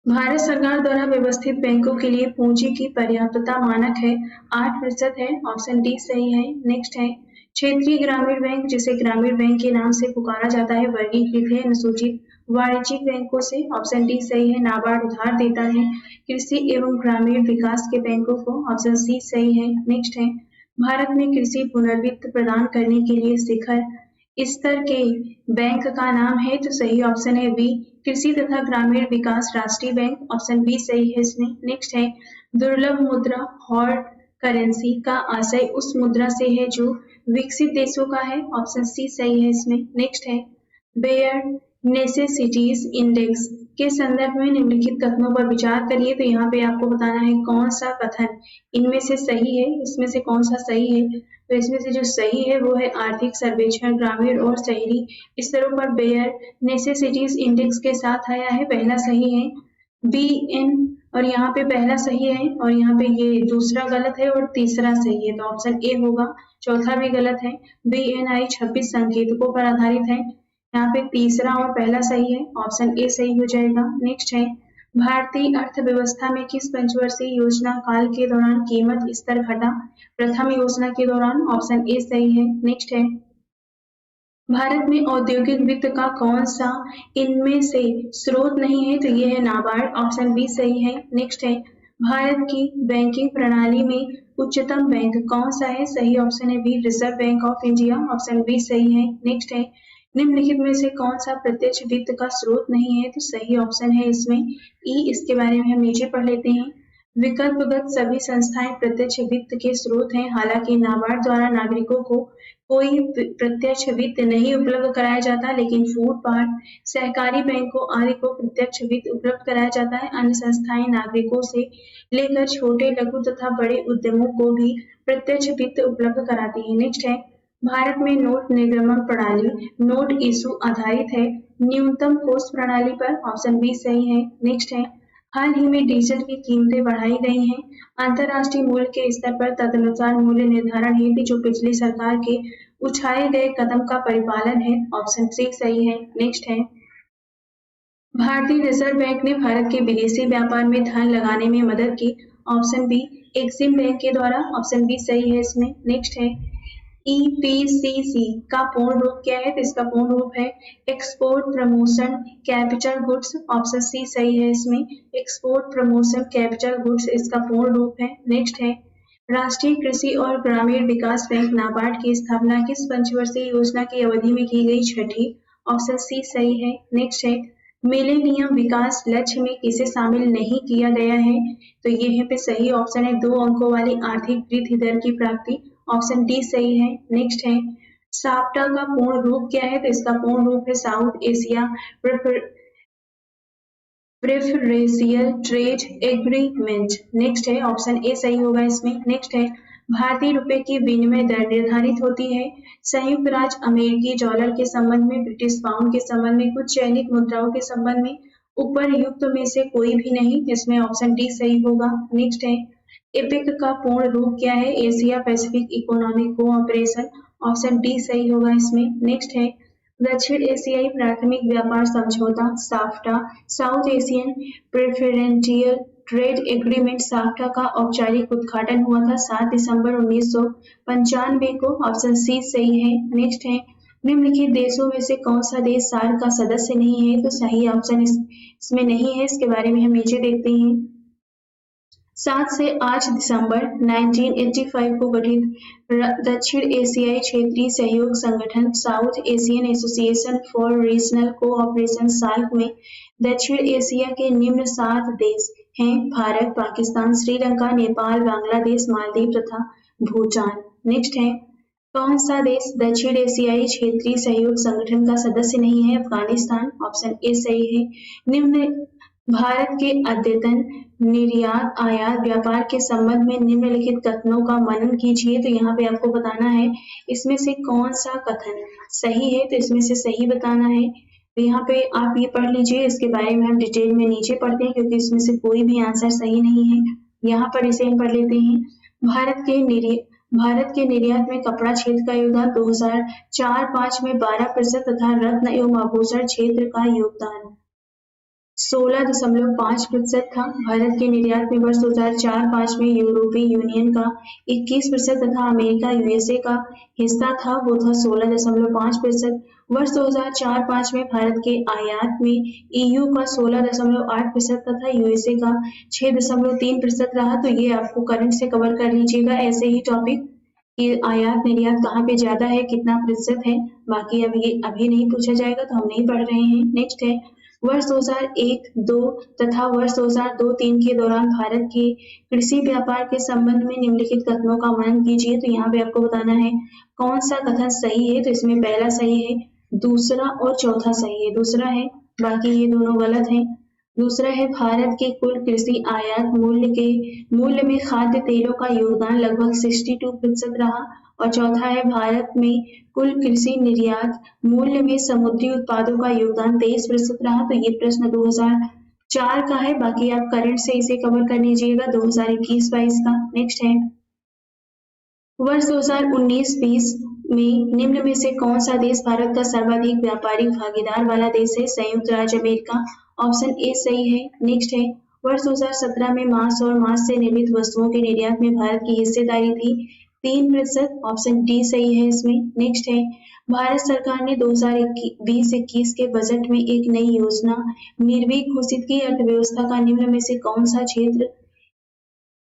भारत सरकार द्वारा व्यवस्थित बैंकों के लिए पूंजी की पर्याप्तता मानक है 8% है। ऑप्शन डी सही है। नेक्स्ट है, क्षेत्रीय ग्रामीण बैंक जिसे ग्रामीण बैंक के नाम से पुकारा जाता है वर्गीकृत है अनुसूचित वाणिज्यिक बैंकों से। ऑप्शन डी सही है। नाबार्ड उधार देता है कृषि एवं ग्रामीण विकास के बैंकों को। ऑप्शन सी सही है। नेक्स्ट है, भारत में कृषि पुनर्वित्त प्रदान करने के लिए शिखर स्तर के बैंक का नाम है, तो सही ऑप्शन है बी, कृषि तथा ग्रामीण विकास राष्ट्रीय बैंक। ऑप्शन बी सही है इसमें। नेक्स्ट है, दुर्लभ मुद्रा हॉट करेंसी का आशय उस मुद्रा से है जो विकसित देशों का है। ऑप्शन सी सही है इसमें। नेक्स्ट है, बेयर नेसेसिटीज इंडेक्स के संदर्भ में निम्नलिखित कथनों पर विचार करिए। तो यहाँ पे आपको बताना है कौन सा कथन इनमें से सही है, इसमें से कौन सा सही है। तो इसमें से जो सही है वो है आर्थिक सर्वेक्षण ग्रामीण और शहरी स्तरों पर बेयर नेसेसिटीज इंडेक्स के साथ आया है। पहला सही है बी एन, और यहाँ पे पहला सही है और यहाँ पे ये दूसरा गलत है और तीसरा सही है, तो ऑप्शन ए होगा। चौथा भी गलत है, बी एन आई 26 संकेतकों पर आधारित है। यहाँ पे तीसरा और पहला सही है, ऑप्शन ए सही हो जाएगा। नेक्स्ट है, भारतीय अर्थव्यवस्था में किस पंचवर्षीय योजना काल के दौरान कीमत स्तर घटा? प्रथम योजना के दौरान। ऑप्शन ए सही है। नेक्स्ट है, भारत में औद्योगिक वित्त का कौन सा इनमें से स्रोत नहीं है? तो ये है नाबार्ड। ऑप्शन बी सही है। नेक्स्ट है, भारत की बैंकिंग प्रणाली में उच्चतम बैंक कौन सा है? सही ऑप्शन है B, Reserve Bank of India. Option B सही है। नेक्स्ट है, निम्नलिखित में से कौन सा प्रत्यक्ष वित्त का स्रोत नहीं है? तो सही ऑप्शन है इसमें ई। इसके बारे में हम नीचे पढ़ लेते हैं। विकल्पगत सभी संस्थाएं प्रत्यक्ष वित्त के स्रोत हैं। हालांकि नाबार्ड द्वारा नागरिकों को कोई प्रत्यक्ष वित्त नहीं उपलब्ध कराया जाता, लेकिन फूड पार्क, सहकारी बैंकों आदि को प्रत्यक्ष वित्त उपलब्ध कराया जाता है। अन्य संस्थाएं नागरिकों से लेकर छोटे, लघु तथा बड़े उद्यमों को भी प्रत्यक्ष वित्त उपलब्ध कराती है। नेक्स्ट है, भारत में नोट निर्गमन प्रणाली नोट इशू आधारित है, न्यूनतम कोष प्रणाली पर। ऑप्शन बी सही है। नेक्स्ट है, हाल ही में डीजल की कीमतें बढ़ाई गई हैं। अंतर्राष्ट्रीय मूल्य के स्तर पर तदनुसार मूल्य निर्धारण हेतु जो पिछली सरकार के उठाए गए कदम का परिपालन है। ऑप्शन सी सही है। नेक्स्ट है, भारतीय रिजर्व बैंक ने भारत के विदेशी व्यापार में धन लगाने में मदद की। ऑप्शन बी, एक्सिम बैंक के द्वारा। ऑप्शन बी सही है इसमें। नेक्स्ट है, ईपीसीसी का पूर्ण रूप क्या है? तो इसका पूर्ण रूप है export promotion capital goods. Option C सही है इसमें, एक्सपोर्ट प्रमोशन कैपिटल गुड्स इसका पूर्ण रूप है। नेक्स्ट है, राष्ट्रीय कृषि और ग्रामीण विकास बैंक नाबार्ड की स्थापना किस पंचवर्षीय योजना की अवधि में की गई? छठी। ऑप्शन सी सही है। नेक्स्ट है, मिलेनियम विकास लक्ष्य में किसे शामिल नहीं किया गया है? तो ये यहाँ पे सही ऑप्शन है 2 अंकों वाली आर्थिक वृद्धि दर की प्राप्ति। ऑप्शन डी सही है। नेक्स्ट है, साप्टा का पूर्ण रूप क्या है? तो इसका पूर्ण रूप है south Asia preferential trade agreement. Next है, ऑप्शन ए सही होगा इसमें। नेक्स्ट है, भारतीय रुपए की विनिमय दर निर्धारित होती है संयुक्त राज्य अमेरिकी डॉलर के संबंध में, ब्रिटिश पाउंड के संबंध में, कुछ चयनित मुद्राओं के संबंध में, उपरयुक्त में से कोई भी नहीं। इसमें ऑप्शन डी सही होगा। नेक्स्ट है, एपिक का पूर्ण रूप क्या है? Asia Pacific economic cooperation. Option D सही होगा इसमें। नेक्स्ट है, दक्षिण एशियाई प्राथमिक व्यापार समझौता SAFTA, south Asian preferential trade agreement SAFTA का औपचारिक उद्घाटन हुआ था 7 दिसंबर 1995 को। ऑप्शन सी सही है। नेक्स्ट है, निम्नलिखित देशों में से कौन सा देश सार्क का सदस्य नहीं है? तो सही ऑप्शन इसमें नहीं है। इसके बारे में हम नीचे देखते हैं। 7 से 8 दिसंबर 1985 को गठित दक्षिण एशियाई क्षेत्रीय सहयोग संगठन South Asian association for regional cooperation SAARC में दक्षिण एशिया के निम्न 7 देश हैं: भारत, पाकिस्तान, श्रीलंका, नेपाल, बांग्लादेश, मालदीव तथा भूटान। नेक्स्ट है, कौन सा देश दक्षिण एशियाई क्षेत्रीय सहयोग संगठन का सदस्य नहीं है? अफगानिस्तान। ऑप्शन ए सही है। निम्न भारत के अद्यतन निर्यात आयात व्यापार के संबंध में निम्नलिखित कथनों का मनन कीजिए। तो यहाँ पे आपको बताना है इसमें से कौन सा कथन सही है, तो इसमें से सही बताना है। तो यहाँ पे आप ये पढ़ लीजिए, इसके बारे में हम डिटेल में नीचे पढ़ते हैं क्योंकि इसमें से कोई भी आंसर सही नहीं है। यहाँ पर इसे हम पढ़ लेते हैं। भारत के निर्यात में कपड़ा क्षेत्र का योगदान 2004-05 में 12% तथा रत्न एवं आभूषण क्षेत्र का योगदान 16.5% था। भारत के निर्यात में वर्ष 2004-05 में यूरोपीय यूनियन का 21% तथा अमेरिका यूएसए का हिस्सा था, वो था 16.5%। वर्ष 2004-05 में भारत के आयात में ईयू का 16.8% तथा यूएसए का 6.3% रहा। तो ये आपको करंट से कवर कर लीजिएगा ऐसे ही टॉपिक कि आयात निर्यात कहाँ पे ज्यादा है, कितना प्रतिशत है। बाकी अभी नहीं पूछा जाएगा तो हम नहीं पढ़ रहे हैं। नेक्स्ट है, वर्ष 2001-02 तथा वर्ष 2002-03 के दौरान भारत के कृषि व्यापार के संबंध में निम्नलिखित कथनों का मनन कीजिए। तो यहाँ पे आपको बताना है कौन सा कथन सही है। तो इसमें पहला सही है, दूसरा और चौथा सही है। दूसरा है, बाकी ये दोनों गलत हैं। दूसरा है, भारत के कुल कृषि आयात मूल्य में खाद्य तेलों का योगदान लगभग 62% रहा। और चौथा है, भारत में कुल कृषि निर्यात मूल्य में समुद्री उत्पादों का योगदान 23% रहा। तो ये प्रश्न 2004 का है, बाकी आप करंट से इसे कवर कर लीजिएगा 2021-22 का। नेक्स्ट है, वर्ष 2019-20 में निम्न में से कौन सा देश भारत का सर्वाधिक व्यापारिक भागीदार वाला देश है? संयुक्त राज्य अमेरिका। ऑप्शन ए सही है। नेक्स्ट है वर्ष 2017 में मांस और मांस से निर्मित वस्तुओं के निर्यात में भारत की हिस्सेदारी थी 3%। ऑप्शन डी सही है इसमें। नेक्स्ट है भारत सरकार ने 2020-21 के बजट में एक नई योजना निर्विक घोषित की। अर्थव्यवस्था का निम्न में से कौन सा क्षेत्र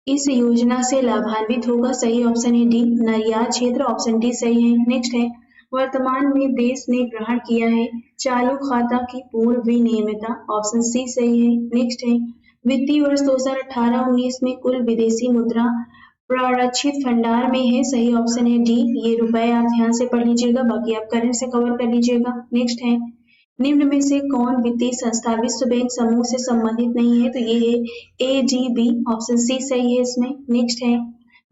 इस योजना से लाभान्वित होगा? सही ऑप्शन है डी निर्यात क्षेत्र। ऑप्शन डी सही है। नेक्स्ट है वर्तमान में देश ने ग्रहण किया है चालू खाता की पूर्ण विनियमितता। ऑप्शन सी सही है। नेक्स्ट है वित्तीय वर्ष 2018-19 में कुल विदेशी मुद्रा प्रारक्षित भंडार में है। सही ऑप्शन है डी। ये रुपए आप ध्यान से पढ़ लीजिएगा, बाकी आप करंट से कवर कर लीजिएगा। नेक्स्ट है निम्न में से कौन वित्तीय संस्था विश्व बैंक समूह से संबंधित नहीं है? तो ये है AGB। ऑप्शन सी सही है इसमें। नेक्स्ट है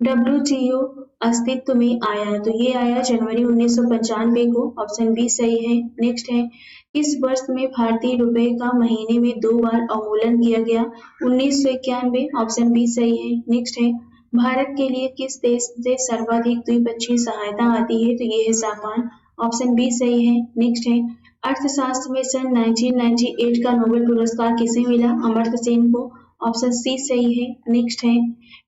WTO अस्तित्व में आया, तो ये आया जनवरी 1995 को। ऑप्शन बी सही है। नेक्स्ट है इस वर्ष में भारतीय रुपए का महीने में 2 बार अवमूल्यन किया गया 1991। ऑप्शन बी सही है। नेक्स्ट है भारत के लिए किस देश से सर्वाधिक द्विपक्षीय सहायता आती है? तो ये है जापान। ऑप्शन बी सही है। नेक्स्ट है अर्थशास्त्र में सन 1998 का नोबेल पुरस्कार किसे मिला? अमर्त्य सेन को। ऑप्शन सी सही है। नेक्स्ट है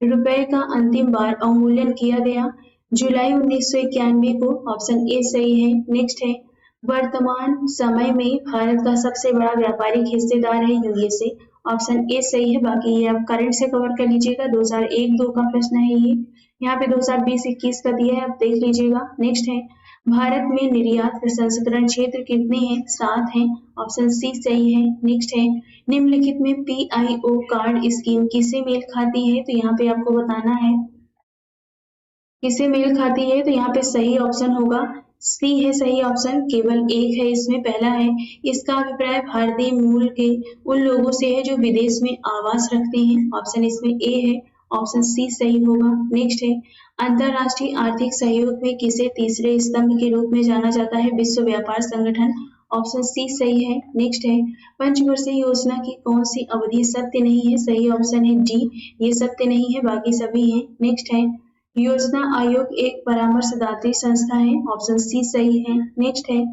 रुपए का अंतिम बार अवमूल्यन किया गया जुलाई 1991 को। ऑप्शन ए सही है। नेक्स्ट है वर्तमान समय में भारत का सबसे बड़ा व्यापारिक हिस्सेदार है USA। ऑप्शन ए सही है। बाकी ये आप करंट से कवर कर लीजिएगा, 2001-2 का प्रश्न है ये। यहाँ पे 2020-21 का दिया है, आप देख लीजिएगा। नेक्स्ट है भारत में निर्यात प्रसंस्करण क्षेत्र कितने हैं? 7 हैं। ऑप्शन सी सही है। नेक्स्ट है निम्नलिखित में PIO कार्ड स्कीम किसे मेल खाती है? तो यहाँ पे आपको बताना है किसे मेल खाती है। तो यहाँ पे सही ऑप्शन होगा सी है सही ऑप्शन। केवल एक है इसमें, पहला है इसका अभिप्राय भारतीय मूल के उन लोगों से है जो विदेश में आवास रखते हैं। ऑप्शन इसमें ए है। ऑप्शन सी सही होगा। नेक्स्ट है अंतरराष्ट्रीय आर्थिक सहयोग में किसे तीसरे स्तंभ के रूप में जाना जाता है? विश्व व्यापार संगठन। ऑप्शन सी सही है। नेक्स्ट है पंचवर्षीय योजना की कौन सी अवधि सत्य नहीं है? सही ऑप्शन है डी, ये सत्य नहीं है, बाकी सभी हैं। नेक्स्ट है योजना आयोग एक परामर्शदात्री संस्था है। ऑप्शन सी सही है। नेक्स्ट है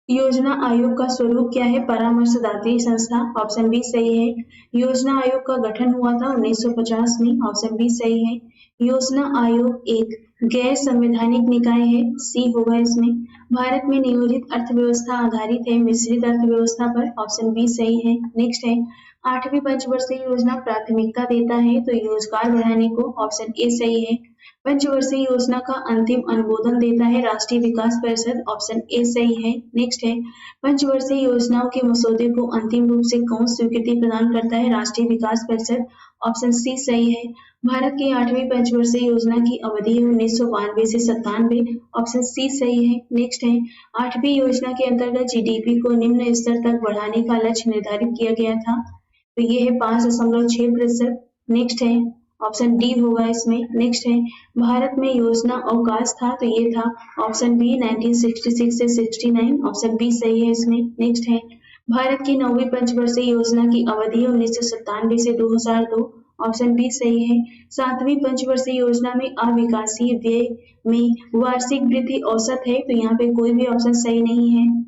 योजना आयोग का स्वरूप क्या है? परामर्शदात्री संस्था। ऑप्शन बी सही है। योजना आयोग का गठन हुआ था 1950 में। ऑप्शन बी सही है। योजना आयोग एक गैर संवैधानिक निकाय है। सी होगा इसमें। भारत में नियोजित अर्थव्यवस्था आधारित है मिश्रित अर्थव्यवस्था पर। ऑप्शन बी सही है। नेक्स्ट है 8वीं पंचवर्षीय योजना प्राथमिकता देता है तो रोजगार बढ़ाने को। ऑप्शन ए सही है। पंचवर्षीय योजना का अंतिम अनुमोदन देता है राष्ट्रीय विकास परिषद। ऑप्शन ए सही है। नेक्स्ट है पंचवर्षीय योजनाओं के मसौदे को अंतिम रूप से कौन स्वीकृति प्रदान करता है? राष्ट्रीय विकास परिषद। ऑप्शन सी सही है। भारत की 8वीं पंचवर्षीय योजना की अवधि है 1992 से 97। ऑप्शन सी सही है। नेक्स्ट है 8वीं योजना के अंतर्गत GDP को निम्न स्तर तक बढ़ाने का लक्ष्य निर्धारित किया गया था, तो ये है 5.6%। नेक्स्ट है ऑप्शन डी होगा इसमें। नेक्स्ट है भारत में योजना अवकाश था, तो ये था ऑप्शन बी 1966 से 69। ऑप्शन बी सही है इसमें। नेक्स्ट है भारत की 9वीं पंचवर्षीय योजना की अवधि 1997 से 2002। ऑप्शन बी सही है। 7वीं पंचवर्षीय योजना में अविकासीय व्यय में वार्षिक वृद्धि औसत है, तो यहाँ पे कोई भी ऑप्शन सही नहीं है।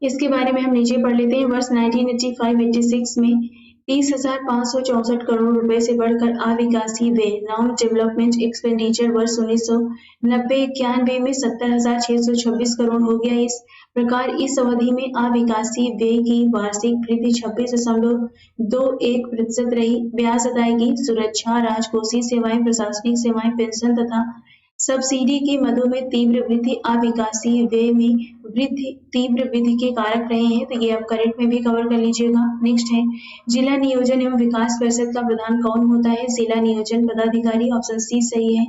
इसके बारे में हम नीचे पढ़ लेते हैं। वर्ष 1985-86 में 30,564 करोड़ रुपए से बढ़कर अविकासीय व्यय नॉन डेवलपमेंट एक्सपेंडिचर वर्ष 1990-91 में 70,626 करोड़ हो गया। इस प्रकार इस अवधि में अविकासीय व्यय की वार्षिक वृद्धि 26.21% रही। ब्याज अदायगी, सुरक्षा, राजकोषीय सेवाएं, प्रशासनिक सेवाएं, पेंशन तथा सब्सिडी के मदों में तीव्र वृद्धि अविकासीय व्यय में वृद्धि तीव्र वृद्धि के कारक रहे हैं, तो ये आप करंट में भी कवर कर लीजिएगा। नेक्स्ट है जिला नियोजन एवं विकास परिषद का प्रधान कौन होता है? जिला नियोजन पदाधिकारी। ऑप्शन सी सही है।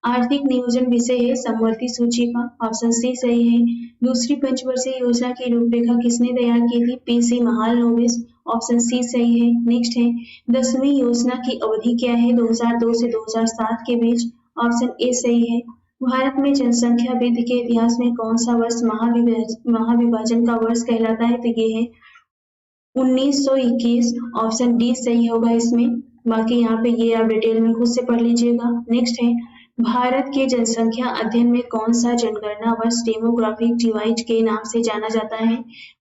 आर्थिक नियोजन विषय है समवर्ती सूची का। ऑप्शन सी सही है। दूसरी पंचवर्षीय योजना की रूपरेखा किसने तैयार की थी? PC महालनोबिस। ऑप्शन सी सही है। नेक्स्ट है 10वीं योजना की अवधि क्या है? 2002 से 2007 के बीच। ऑप्शन ए सही है। भारत में जनसंख्या वृद्धि के इतिहास में कौन सा वर्ष महाविभाजन का वर्ष कहलाता है? तो ये है 1921। ऑप्शन डी सही होगा इसमें। बाकी यहाँ पे ये आप डिटेल में खुद से पढ़ लीजिएगा। नेक्स्ट है भारत के जनसंख्या अध्ययन में कौन सा जनगणना वर्ष डेमोग्राफिक डिवाइड के नाम से जाना जाता है?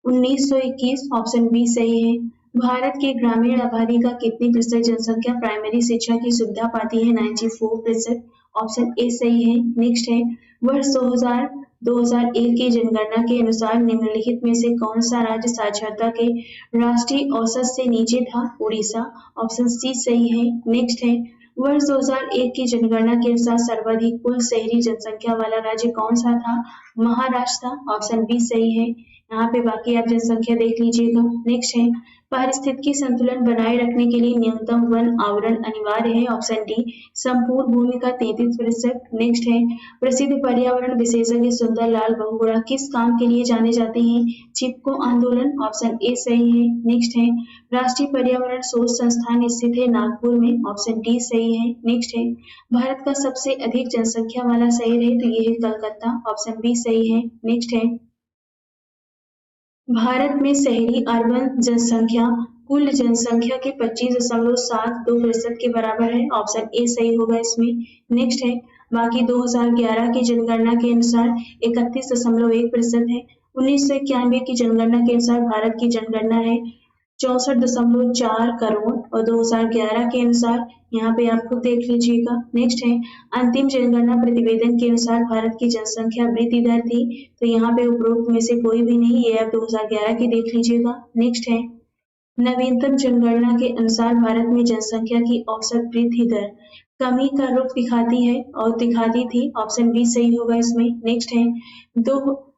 1921। ऑप्शन बी सही है। भारत की ग्रामीण आबादी का कितनी प्रतिशत जनसंख्या प्राइमरी शिक्षा की सुविधा पाती है? 94%। ऑप्शन ए सही है। नेक्स्ट है, वर्ष 2001 की जनगणना के अनुसार निम्नलिखित में से कौन सा राज्य साक्षरता के राष्ट्रीय औसत से नीचे था? उड़ीसा। ऑप्शन सी सही है। नेक्स्ट है, वर्ष 2001 की जनगणना के अनुसार सर्वाधिक कुल शहरी जनसंख्या वाला राज्य कौन सा था? महाराष्ट्र था। ऑप्शन बी सही है। यहाँ पे बाकी आप जनसंख्या देख लीजिएगा। नेक्स्ट है, पारिस्थितिकी संतुलन बनाए रखने के लिए न्यूनतम वन आवरण अनिवार्य है। ऑप्शन डी, संपूर्ण भूमि का 33%। नेक्स्ट है, प्रसिद्ध पर्यावरण विशेषज्ञ सुंदर लाल बहुगुणा किस काम के लिए जाने जाते हैं? चिपको आंदोलन। ऑप्शन ए सही है। नेक्स्ट है, राष्ट्रीय पर्यावरण शोध संस्थान स्थित है नागपुर में। ऑप्शन डी सही है। नेक्स्ट है, भारत का सबसे अधिक जनसंख्या वाला शहर है तो ये है कलकत्ता। ऑप्शन बी सही है। नेक्स्ट है, भारत में शहरी अर्बन जनसंख्या कुल जनसंख्या के 25.72% के बराबर है। ऑप्शन ए सही होगा इसमें। नेक्स्ट है, बाकी 2011 की जनगणना के अनुसार 31.1% है। 1991 की जनगणना के अनुसार भारत की जनगणना है 64.4 करोड़ और 2011 के अनुसार यहाँ पे आप खुद देख लीजिएगा। नेक्स्ट है, अंतिम जनगणना प्रतिवेदन के अनुसार भारत की जनसंख्या वृद्धि दर थी तो यहाँ पे उपरोक्त में से कोई भी नहीं, ये आप 2011 की देख लीजिएगा। नेक्स्ट है, नवीनतम जनगणना के अनुसार भारत में जनसंख्या की औसत वृद्धि दर कमी का रुख दिखाती है और दिखाती थी। ऑप्शन बी सही होगा इसमें। नेक्स्ट है,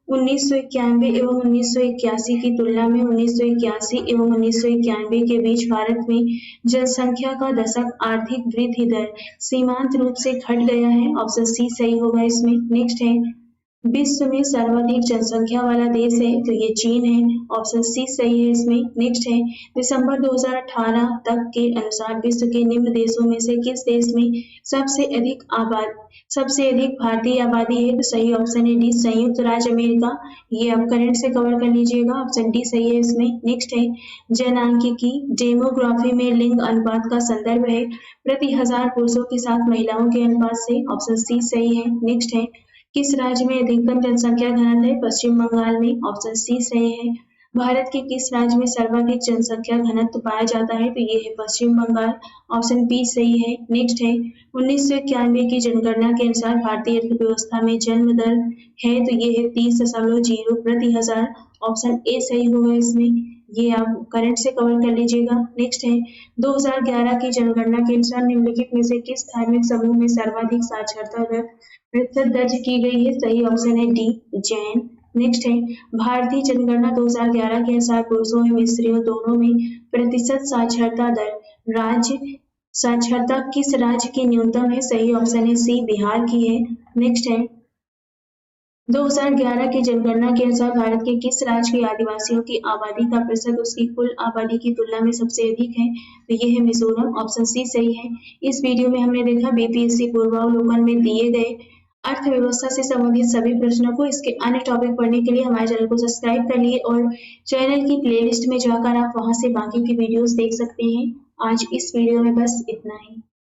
1991 एवं 1981 की तुलना में 1981 एवं 1991 के बीच भारत में जनसंख्या का दशक आर्थिक वृद्धि दर सीमांत रूप से घट गया है। ऑप्शन सी सही होगा इसमें। नेक्स्ट है, विश्व में सर्वाधिक जनसंख्या वाला देश है तो ये चीन है। ऑप्शन सी सही है इसमें। नेक्स्ट है, दिसंबर 2018 तक के अनुसार विश्व के निम्न देशों में से किस देश में सबसे अधिक भारतीय आबादी है? तो सही ऑप्शन है डी, संयुक्त राज्य अमेरिका। ये आप करंट से कवर कर लीजिएगा। ऑप्शन डी सही है इसमें। नेक्स्ट है, जनसांख्यिकी डेमोग्राफी में लिंग अनुपात का संदर्भ है प्रति हजार पुरुषों के साथ महिलाओं के अनुपात से। ऑप्शन सी सही है। नेक्स्ट है, किस राज्य में अधिकतम जनसंख्या घनत्व है? पश्चिम बंगाल में। ऑप्शन सी सही है। भारत के किस राज्य में सर्वाधिक जनसंख्या घनत्व पाया जाता है? तो ये है पश्चिम बंगाल। ऑप्शन बी सही है। नेक्स्ट है, 1991 की जनगणना के अनुसार भारतीय अर्थव्यवस्था में जन्म दर है तो ये है 30.0 प्रति हजार। ऑप्शन ए सही होगा इसमें। ये आप करंट से कवर कर लीजिएगा। नेक्स्ट है, 2011 की जनगणना के अनुसार निम्नलिखित में से किस धार्मिक समूह में सर्वाधिक साक्षरता दर प्रतिशत दर्ज की गई है? सही ऑप्शन है डी, जैन। नेक्स्ट है, भारतीय जनगणना 2011 के अनुसार पुरुषों एवं स्त्रियों दोनों में प्रतिशत साक्षरता दर राज्य साक्षरता किस राज्य की न्यूनतम है? सही ऑप्शन है सी, बिहार की है। नेक्स्ट है, 2011 की जनगणना के अनुसार भारत के किस राज्य के आदिवासियों की आबादी का प्रतिशत उसकी कुल आबादी की तुलना में सबसे अधिक है? तो ये है मिजोरम। ऑप्शन सी सही है। इस वीडियो में हमने देखा बीपीएससी पूर्वावलोकन में दिए गए अर्थव्यवस्था से संबंधित सभी प्रश्नों को। इसके अन्य टॉपिक पढ़ने के लिए हमारे चैनल को सब्सक्राइब कर लिए और चैनल की प्लेलिस्ट में जाकर आप वहां से बाकी की वीडियोस देख सकते हैं। आज इस वीडियो में बस इतना ही।